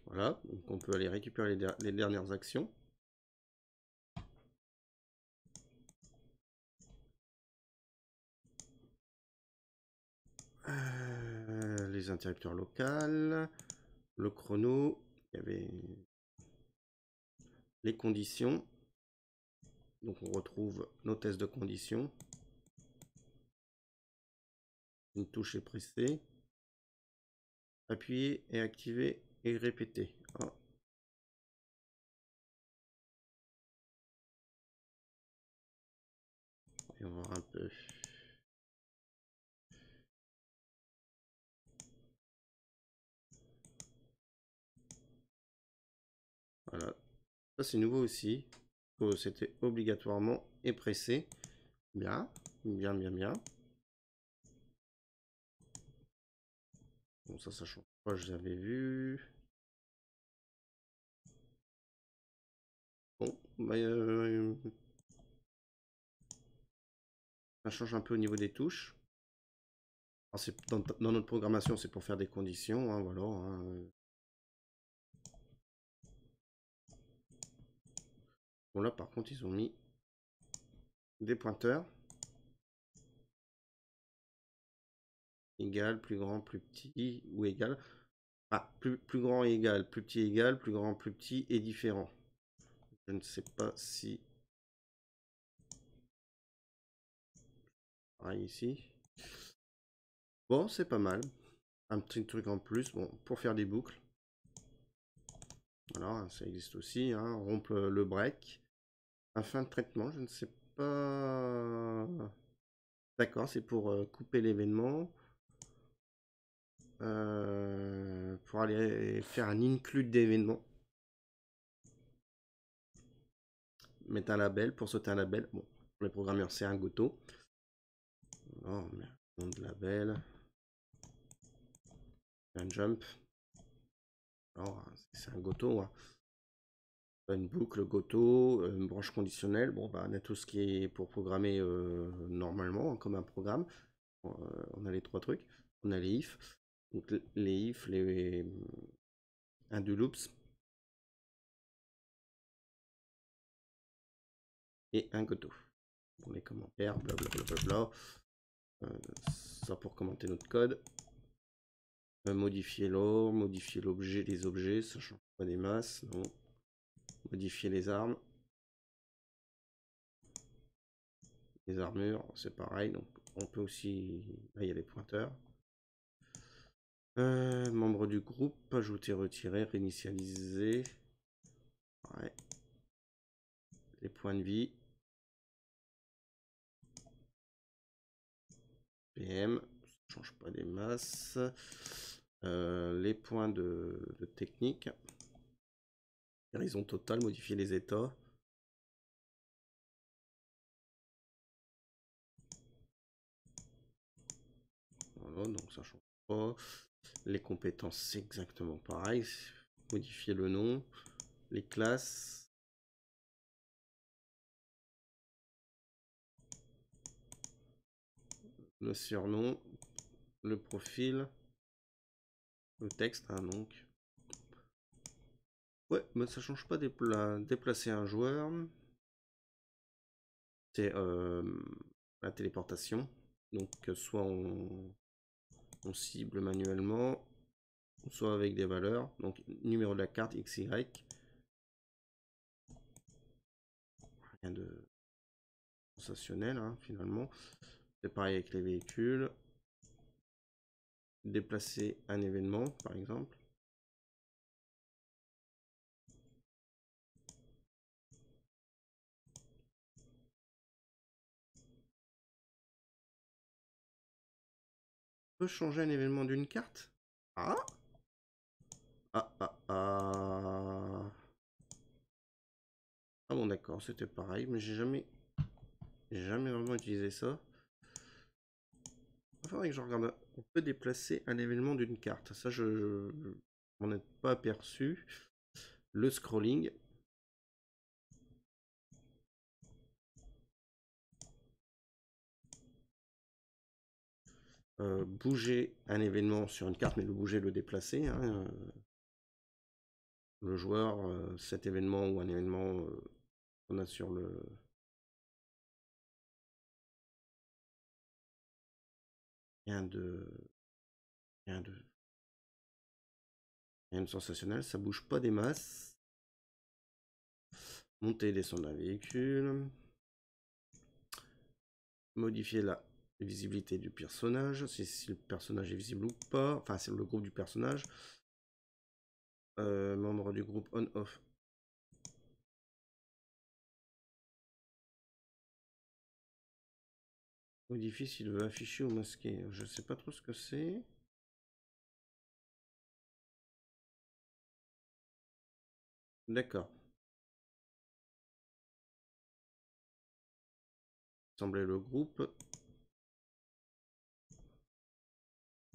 Voilà, donc on peut aller récupérer les dernières actions. Les interrupteurs locaux, le chrono, il y avait les conditions. Donc on retrouve nos tests de conditions. Une touche est pressée. Appuyer et activer et répéter. Ah. Et on va voir un peu. Voilà. Ça, c'est nouveau aussi. C'était obligatoirement et pressé. Bien, bien, bien, bien. Bon, ça change pas, je l'avais vu. Bon, bah, ça change un peu au niveau des touches. Dans notre programmation, c'est pour faire des conditions, hein, voilà. Hein. Bon, là, par contre, ils ont mis des pointeurs. Égal, plus grand, plus petit, ou égal. Ah, plus grand égal, plus petit égal, plus grand, plus petit et différent. Je ne sais pas si... Pareil ici. Bon, c'est pas mal. Un petit truc en plus, bon, pour faire des boucles. Voilà, ça existe aussi, hein. Rompre le break. Un fin de traitement, je ne sais pas... D'accord, c'est pour couper l'événement. Pour aller faire un include d'événement. Mettre un label, pour sauter un label. Bon, pour les programmeurs, c'est un goto. Non, mais nom de label. Un jump. C'est un goto. Hein. Une boucle goto, une branche conditionnelle. Bon, bah, on a tout ce qui est pour programmer normalement, hein, comme un programme. On a les trois trucs. On a les if. Donc les if, un do loops. Et un goto. Pour les commentaires, blablabla. Ça pour commenter notre code. Modifier l'or, modifier l'objet, les objets, ça change pas des masses, non. Modifier les armes. Les armures, c'est pareil, donc on peut aussi... Là, il y a des pointeurs. Membre du groupe, ajouter, retirer, réinitialiser. Ouais. Les points de vie. PM, ça change pas des masses. Les points de technique. Guérison totale, modifier les états. Voilà, donc ça change pas. Les compétences, c'est exactement pareil. Modifier le nom. Les classes. Le surnom. Le profil. Le texte, hein, donc. Ouais, mais ça change pas déplacer un joueur. C'est la téléportation. Donc soit on cible manuellement, soit avec des valeurs. Donc numéro de la carte XY. Rien de sensationnel, hein, finalement. C'est pareil avec les véhicules. Déplacer un événement, par exemple. On peut changer un événement d'une carte. Ah. Ah ah ah. Ah bon d'accord, c'était pareil, mais j'ai jamais vraiment utilisé ça. Il faudrait que je regarde. On peut déplacer un événement d'une carte. Ça, je m'en ai pas aperçu. Le scrolling. Bouger un événement sur une carte, mais le bouger, le déplacer. Hein, le joueur, cet événement ou un événement qu'on a sur le... Rien de... Rien de... Rien de sensationnel, ça bouge pas des masses. Monter et descendre un véhicule. Modifier la visibilité du personnage, si le personnage est visible ou pas. Enfin, c'est le groupe du personnage. Membre du groupe on-off. Modifier s'il veut afficher ou masquer. Je sais pas trop ce que c'est. D'accord. Assembler le groupe.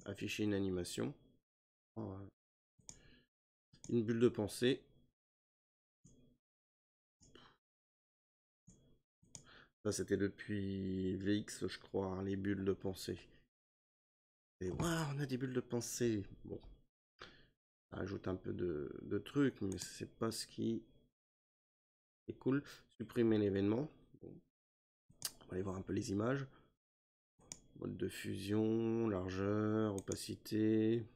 Afficher une animation. Une bulle de pensée. Ça, c'était depuis VX, je crois, hein, les bulles de pensée. Et waouh, on a des bulles de pensée. Bon, ça ajoute un peu de trucs, mais c'est pas ce qui est cool. Supprimer l'événement. Bon. On va aller voir un peu les images. Mode de fusion, largeur, opacité,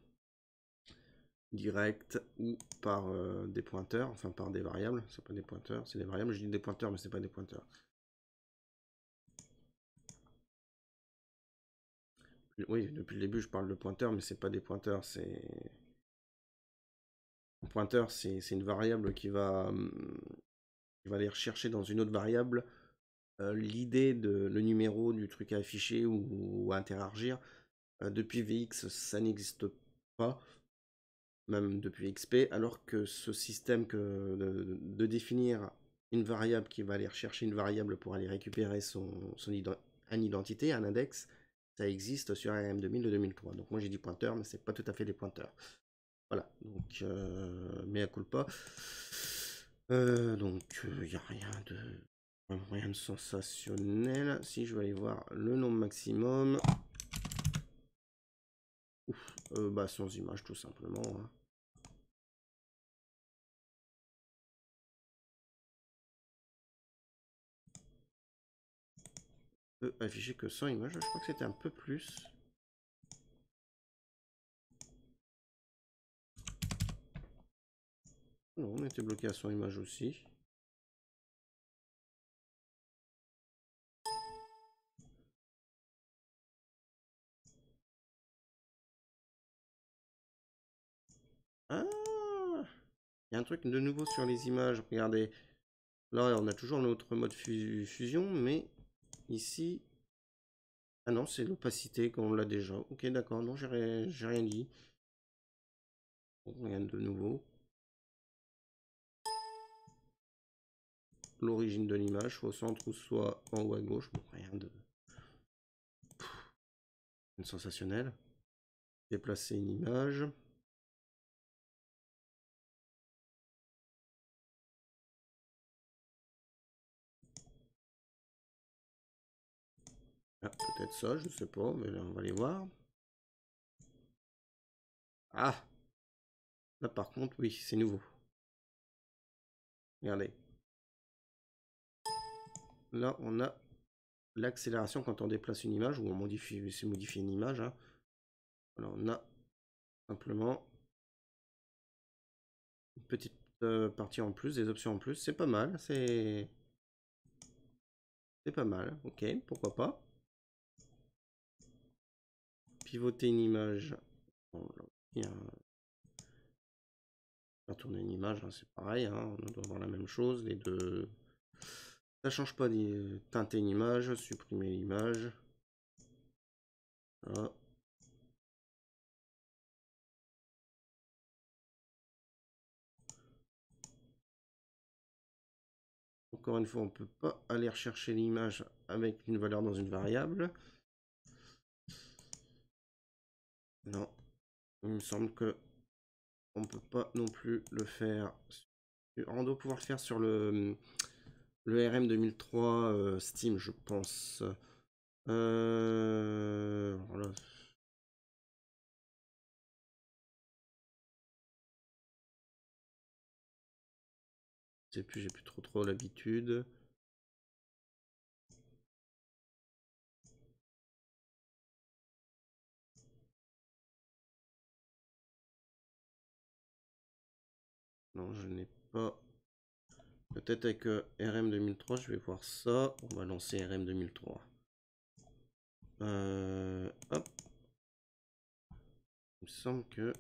direct ou par des pointeurs, enfin par des variables. C'est pas des pointeurs, c'est des variables. Je dis des pointeurs, mais c'est pas des pointeurs. Oui, depuis le début, je parle de pointeurs, mais c'est pas des pointeurs. C'est un pointeur, c'est une variable qui va aller rechercher dans une autre variable l'idée de le numéro du truc à afficher ou à interagir. Depuis VX, ça n'existe pas, même depuis XP, alors que ce système de définir une variable qui va aller rechercher une variable pour aller récupérer une identité, un index, ça existe sur RM2000 de 2003. Donc moi j'ai dit pointeur, mais c'est pas tout à fait des pointeurs. Voilà, donc mea culpa. Donc il n'y a rien de sensationnel. Si je vais aller voir le nombre maximum. Ouf, bah sans image tout simplement. Hein. Afficher que 100 images, je crois que c'était un peu plus. Non, on était bloqué à 100 images aussi. Ah, il y a un truc de nouveau sur les images. Regardez, là on a toujours notre mode fusion, mais ici, ah non, c'est l'opacité qu'on l'a déjà. Ok, d'accord, non, j'ai rien dit. Bon, rien de nouveau. L'origine de l'image, soit au centre ou soit en haut à gauche. Bon, rien de sensationnel. Déplacer une image. Ah, peut-être ça, je sais pas, mais là on va aller voir. Ah, là par contre, oui, c'est nouveau. Regardez. Là, on a l'accélération quand on déplace une image ou on modifie une image. Hein. Voilà, on a simplement une petite partie en plus, des options en plus. C'est pas mal, c'est pas mal. Ok, pourquoi pas. Pivoter une image. Bon, là, faire tourner une image, hein, c'est pareil. Hein, on doit avoir la même chose. Les deux. Ça change pas de teinter une image, supprimer l'image. Voilà. Encore une fois, on ne peut pas aller rechercher l'image avec une valeur dans une variable. Non, il me semble que on ne peut pas non plus le faire. On doit pouvoir le faire sur le RM 2003 Steam, je pense. Voilà. Je sais plus, j'ai plus trop l'habitude. Non, je n'ai pas. Peut-être avec RM 2003, je vais voir ça. On va lancer RM 2003. Hop. Il me semble que...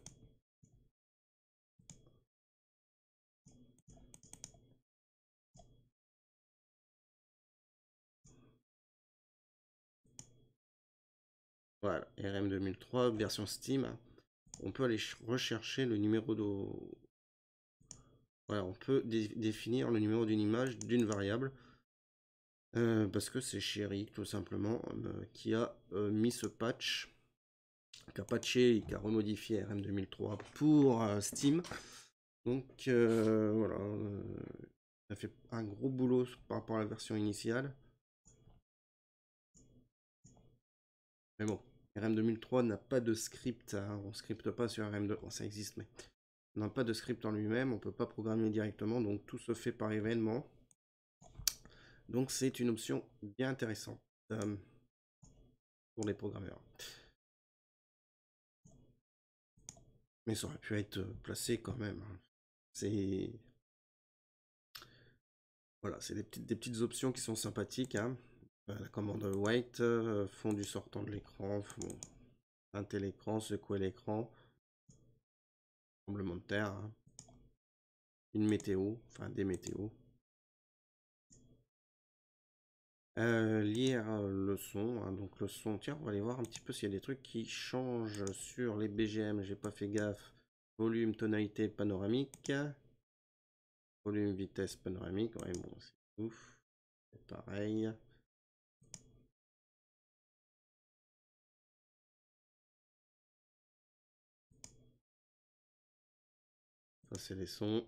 Voilà, RM 2003, version Steam. On peut aller rechercher le numéro Voilà, on peut définir le numéro d'une image d'une variable. Parce que c'est Chéri, tout simplement, qui a mis ce patch, qui a patché et qui a remodifié RM 2003 pour Steam. Donc voilà, ça fait un gros boulot par rapport à la version initiale. Mais bon, RM 2003 n'a pas de script, hein, on scripte pas sur RM2, bon, ça existe, mais on n'a pas de script en lui-même, on peut pas programmer directement, donc tout se fait par événement. Donc c'est une option bien intéressante pour les programmeurs. Mais ça aurait pu être placé quand même. C'est voilà, c'est des petites options qui sont sympathiques. Hein. La commande white, fond du sortant de l'écran, teinter l'écran, secouer l'écran, tremblement de terre, hein. Une météo, enfin des météos. Lire le son, hein. Donc le son, tiens, on va aller voir un petit peu s'il y a des trucs qui changent sur les BGM, j'ai pas fait gaffe. Volume, tonalité, panoramique. Volume, vitesse, panoramique, ouais bon, c'est ouf. C'est pareil. Ça c'est les sons.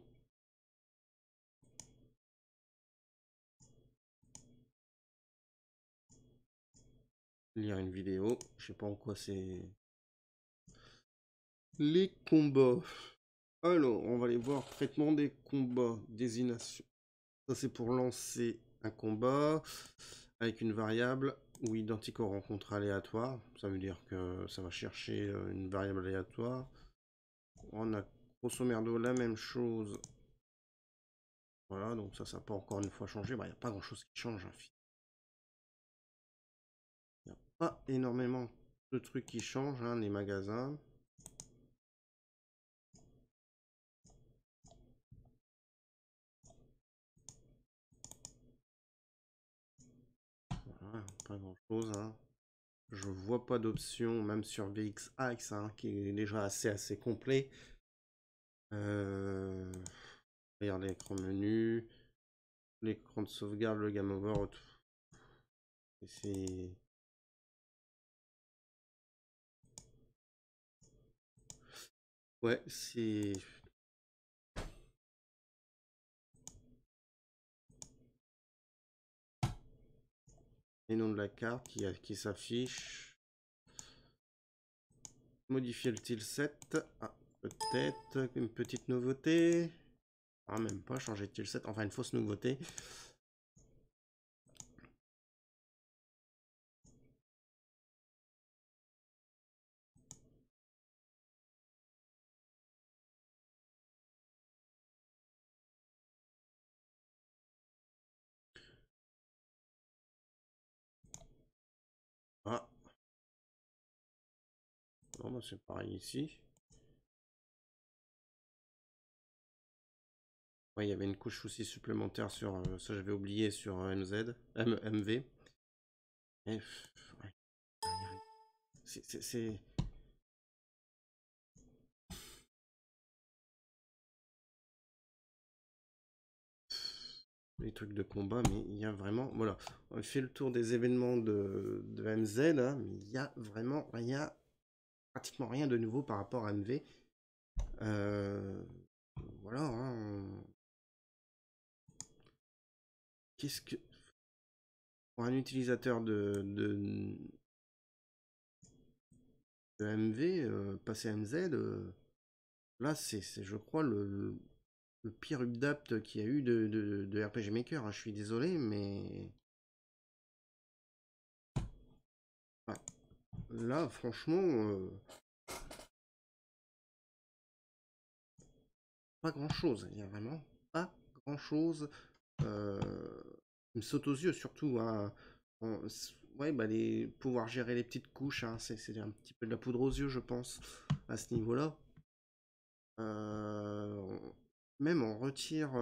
Lire une vidéo, je sais pas en quoi c'est. Les combats. Alors, on va aller voir traitement des combats, désignation. Ça, c'est pour lancer un combat avec une variable ou identique aux rencontres aléatoires. Ça veut dire que ça va chercher une variable aléatoire. On a grosso merdo la même chose. Voilà, donc ça peut encore une fois changer. Il n'y a pas grand chose qui change. Hein. Il n'y a pas énormément de trucs qui changent, hein, les magasins. Voilà, pas grand chose. Hein. Je vois pas d'option, même sur VXAX, hein, qui est déjà assez complet. Regardez l'écran menu, l'écran de sauvegarde, le game over. C'est. Ouais, c'est. Les noms de la carte qui s'affiche. Modifier le tilset. Ah, peut-être une petite nouveauté. Ah, même pas changer de tilset. Enfin, une fausse nouveauté. Ah, non, bah, c'est pareil ici. Ouais, il y avait une couche aussi supplémentaire sur. Ça, j'avais oublié sur MV. Et, ouais. C'est. Les trucs de combat, mais il y a vraiment. Voilà, on fait le tour des événements de MZ, hein, mais il y a vraiment rien, pratiquement rien de nouveau par rapport à MV. Voilà, hein, qu'est-ce que. Pour un utilisateur de MV, passer MZ, là, c'est, je crois, le pire update qu'il y a eu de RPG Maker. Hein. Je suis désolé, mais. Ouais. Là, franchement, pas grand-chose. Il y a vraiment pas grand-chose. Euh, il me saute aux yeux, surtout. Hein. Ouais, bah, pouvoir gérer les petites couches, hein, c'est un petit peu de la poudre aux yeux, je pense, à ce niveau-là. Euh, Même on retire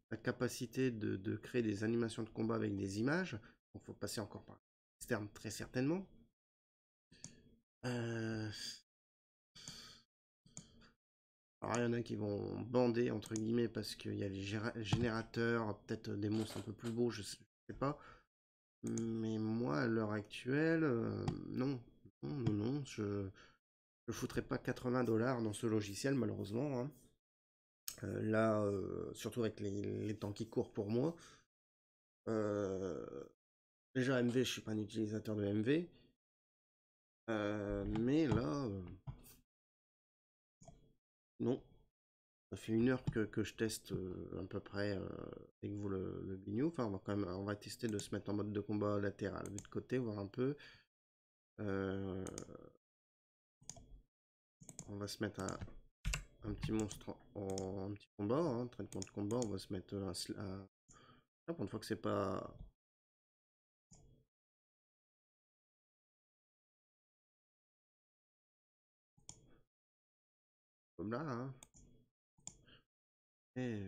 la capacité de créer des animations de combat avec des images. Il faut passer encore par externe, très certainement. Euh, Alors il y en a qui vont bander entre guillemets parce qu'il y a des générateurs, peut-être des monstres un peu plus beaux, je sais pas. Mais moi à l'heure actuelle, non. Non, je foutrais pas 80$ dans ce logiciel malheureusement, hein. Là, surtout avec les temps qui courent pour moi. Déjà MV, je suis pas un utilisateur de MV. Mais là, non. Ça fait 1 heure que je teste à peu près avec vous le bignou. Enfin, on va tester de se mettre en mode de combat latéral, de côté, voir un peu. On va se mettre un petit monstre en petit combat, hein, traitement de combat. On va se mettre pour une fois que c'est pas. Comme là, hein. Et...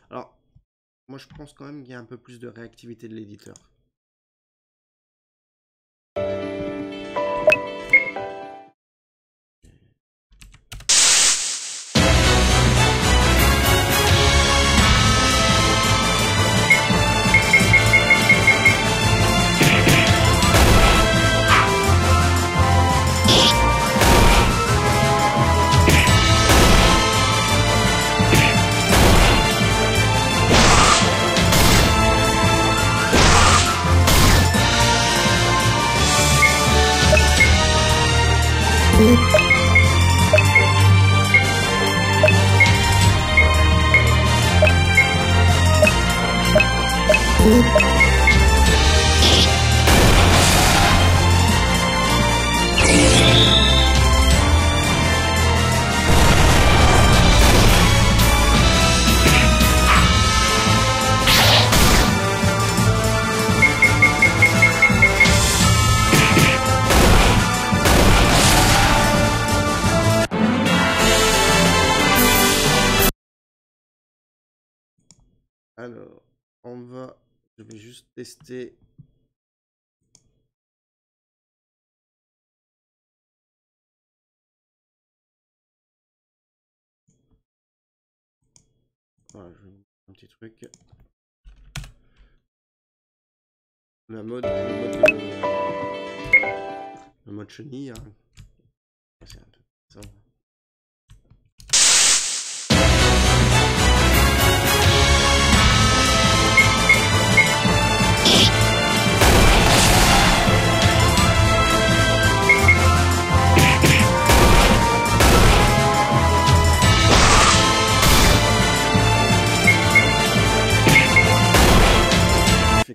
Alors, moi je pense quand même qu'il y a un peu plus de réactivité de l'éditeur. Alors, je vais juste tester. Voilà, je vais vous montrer un petit truc. Le mode chenille, hein. C'est un peu ça.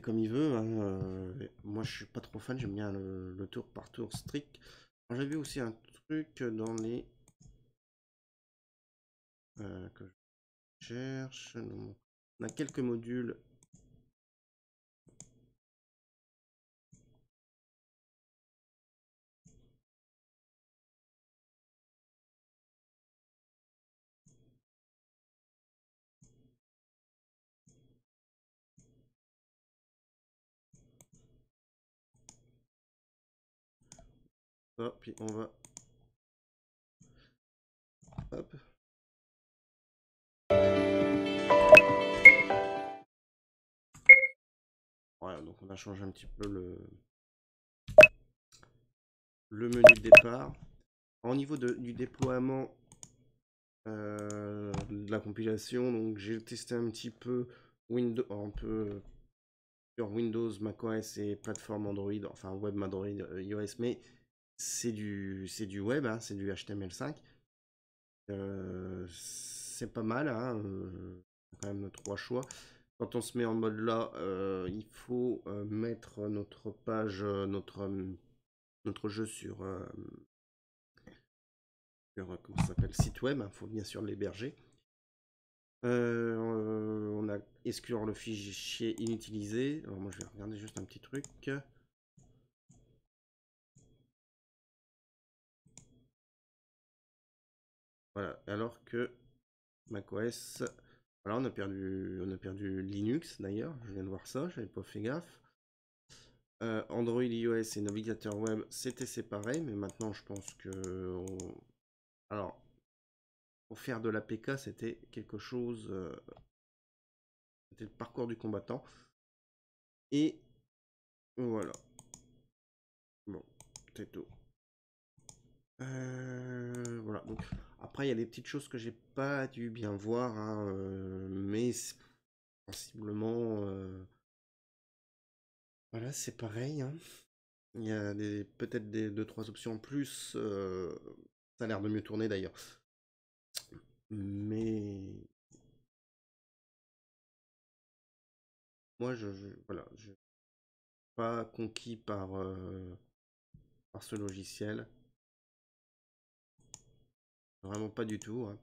Comme il veut, hein. Moi je suis pas trop fan, j'aime bien le tour par tour strict. J'ai vu aussi un truc dans les que je cherche. On a quelques modules. Hop, puis on va. Hop. Voilà, donc on a changé un petit peu le menu de départ. Au niveau du déploiement de la compilation, donc j'ai testé un petit peu Windows, sur Windows, macOS et plateforme Android, enfin web Android, iOS, mais c'est du web, hein, c'est du HTML5. C'est pas mal, hein, quand même 3 choix. Quand on se met en mode là, il faut mettre notre page, notre jeu sur comment ça s'appelle, site web. Il faut bien sûr l'héberger. On a exclure le fichier inutilisé. Alors moi je vais regarder juste un petit truc. Voilà, alors que macOS, voilà, on a perdu Linux d'ailleurs. Je viens de voir ça, j'avais pas fait gaffe. Android, iOS et navigateur web, c'était séparé, mais maintenant je pense que alors pour faire de l'APK, c'était quelque chose... c'était le parcours du combattant. Et voilà. Bon, c'est tout. Voilà, donc après il y a des petites choses que j'ai pas dû bien voir, hein, mais sensiblement, voilà, c'est pareil, hein. Il y a peut-être des 2-3 options en plus, ça a l'air de mieux tourner d'ailleurs. Mais moi, voilà, je suis pas conquis par ce logiciel, vraiment pas du tout, hein.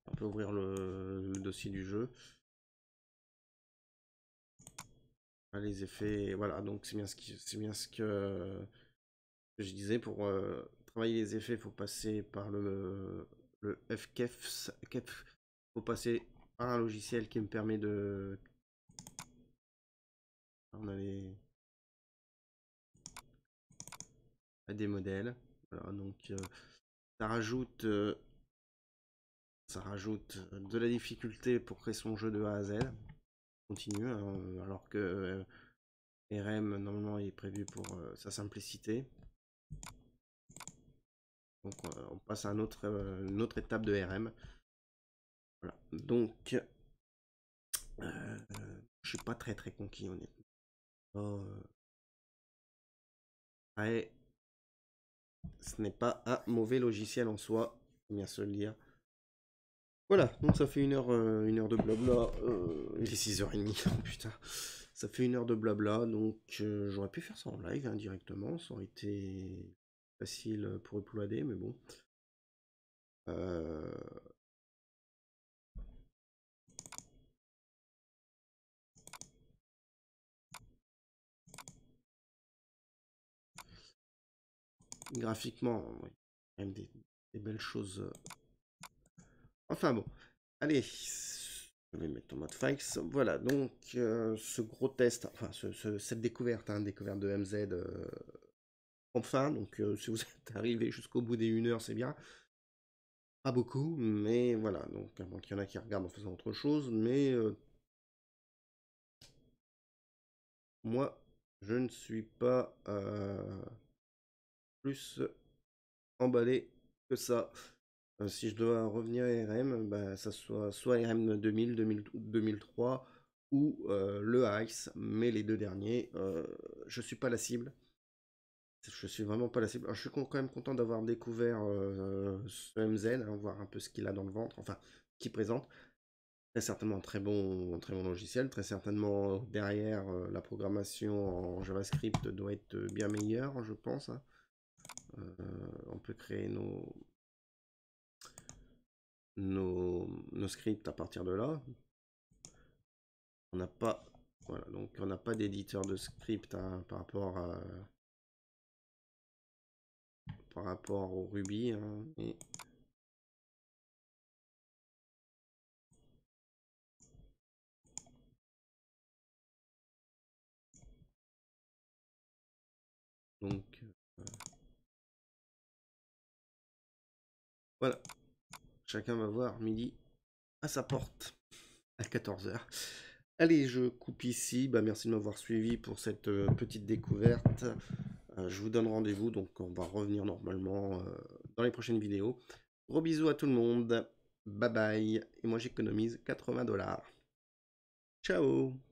On peut ouvrir le dossier du jeu. Les effets, voilà, donc c'est bien ce que je disais. Pour travailler les effets, il faut passer par le FKEF. Il faut passer par un logiciel qui me permet de... On a des modèles. Voilà, donc ça rajoute de la difficulté pour créer son jeu de A à Z. Continue, hein, alors que RM normalement est prévu pour sa simplicité. Donc on passe à une autre étape de RM. Voilà. Donc je suis pas très conquis, honnêtement. Ouais, ce n'est pas un mauvais logiciel en soi, faut bien se le dire. Voilà, donc ça fait une heure de blabla. Il est 6h30, oh putain. Ça fait une heure de blabla, donc j'aurais pu faire ça en live, hein, directement. Ça aurait été facile pour uploader, mais bon. Graphiquement, ouais, quand même des belles choses. Enfin bon, allez, je vais mettre en mode files. Voilà, donc ce gros test, enfin cette découverte, hein, découverte de MZ, enfin, donc si vous êtes arrivé jusqu'au bout des 1 heure, c'est bien. Pas beaucoup, mais voilà, donc avant qu'il y en a qui regardent en faisant autre chose, mais moi, je ne suis pas plus emballé que ça. Si je dois revenir à RM, bah, ça soit RM 2000, 2003 ou le Ice, mais les deux derniers, je suis pas la cible. Je suis vraiment pas la cible. Alors, je suis quand même content d'avoir découvert ce MZ, hein, voir un peu ce qu'il a dans le ventre, enfin, qui présente. Très certainement un très bon logiciel. Très certainement derrière la programmation en JavaScript doit être bien meilleure, je pense, hein. On peut créer nos scripts à partir de là. On n'a pas, voilà, donc on n'a pas d'éditeur de script, hein, par rapport au Ruby, hein, et donc voilà, chacun va voir midi à sa porte à 14h. Allez, je coupe ici. Bah, merci de m'avoir suivi pour cette petite découverte. Je vous donne rendez-vous, donc on va revenir normalement dans les prochaines vidéos. Gros bisous à tout le monde. Bye bye. Et moi j'économise 80 $. Ciao.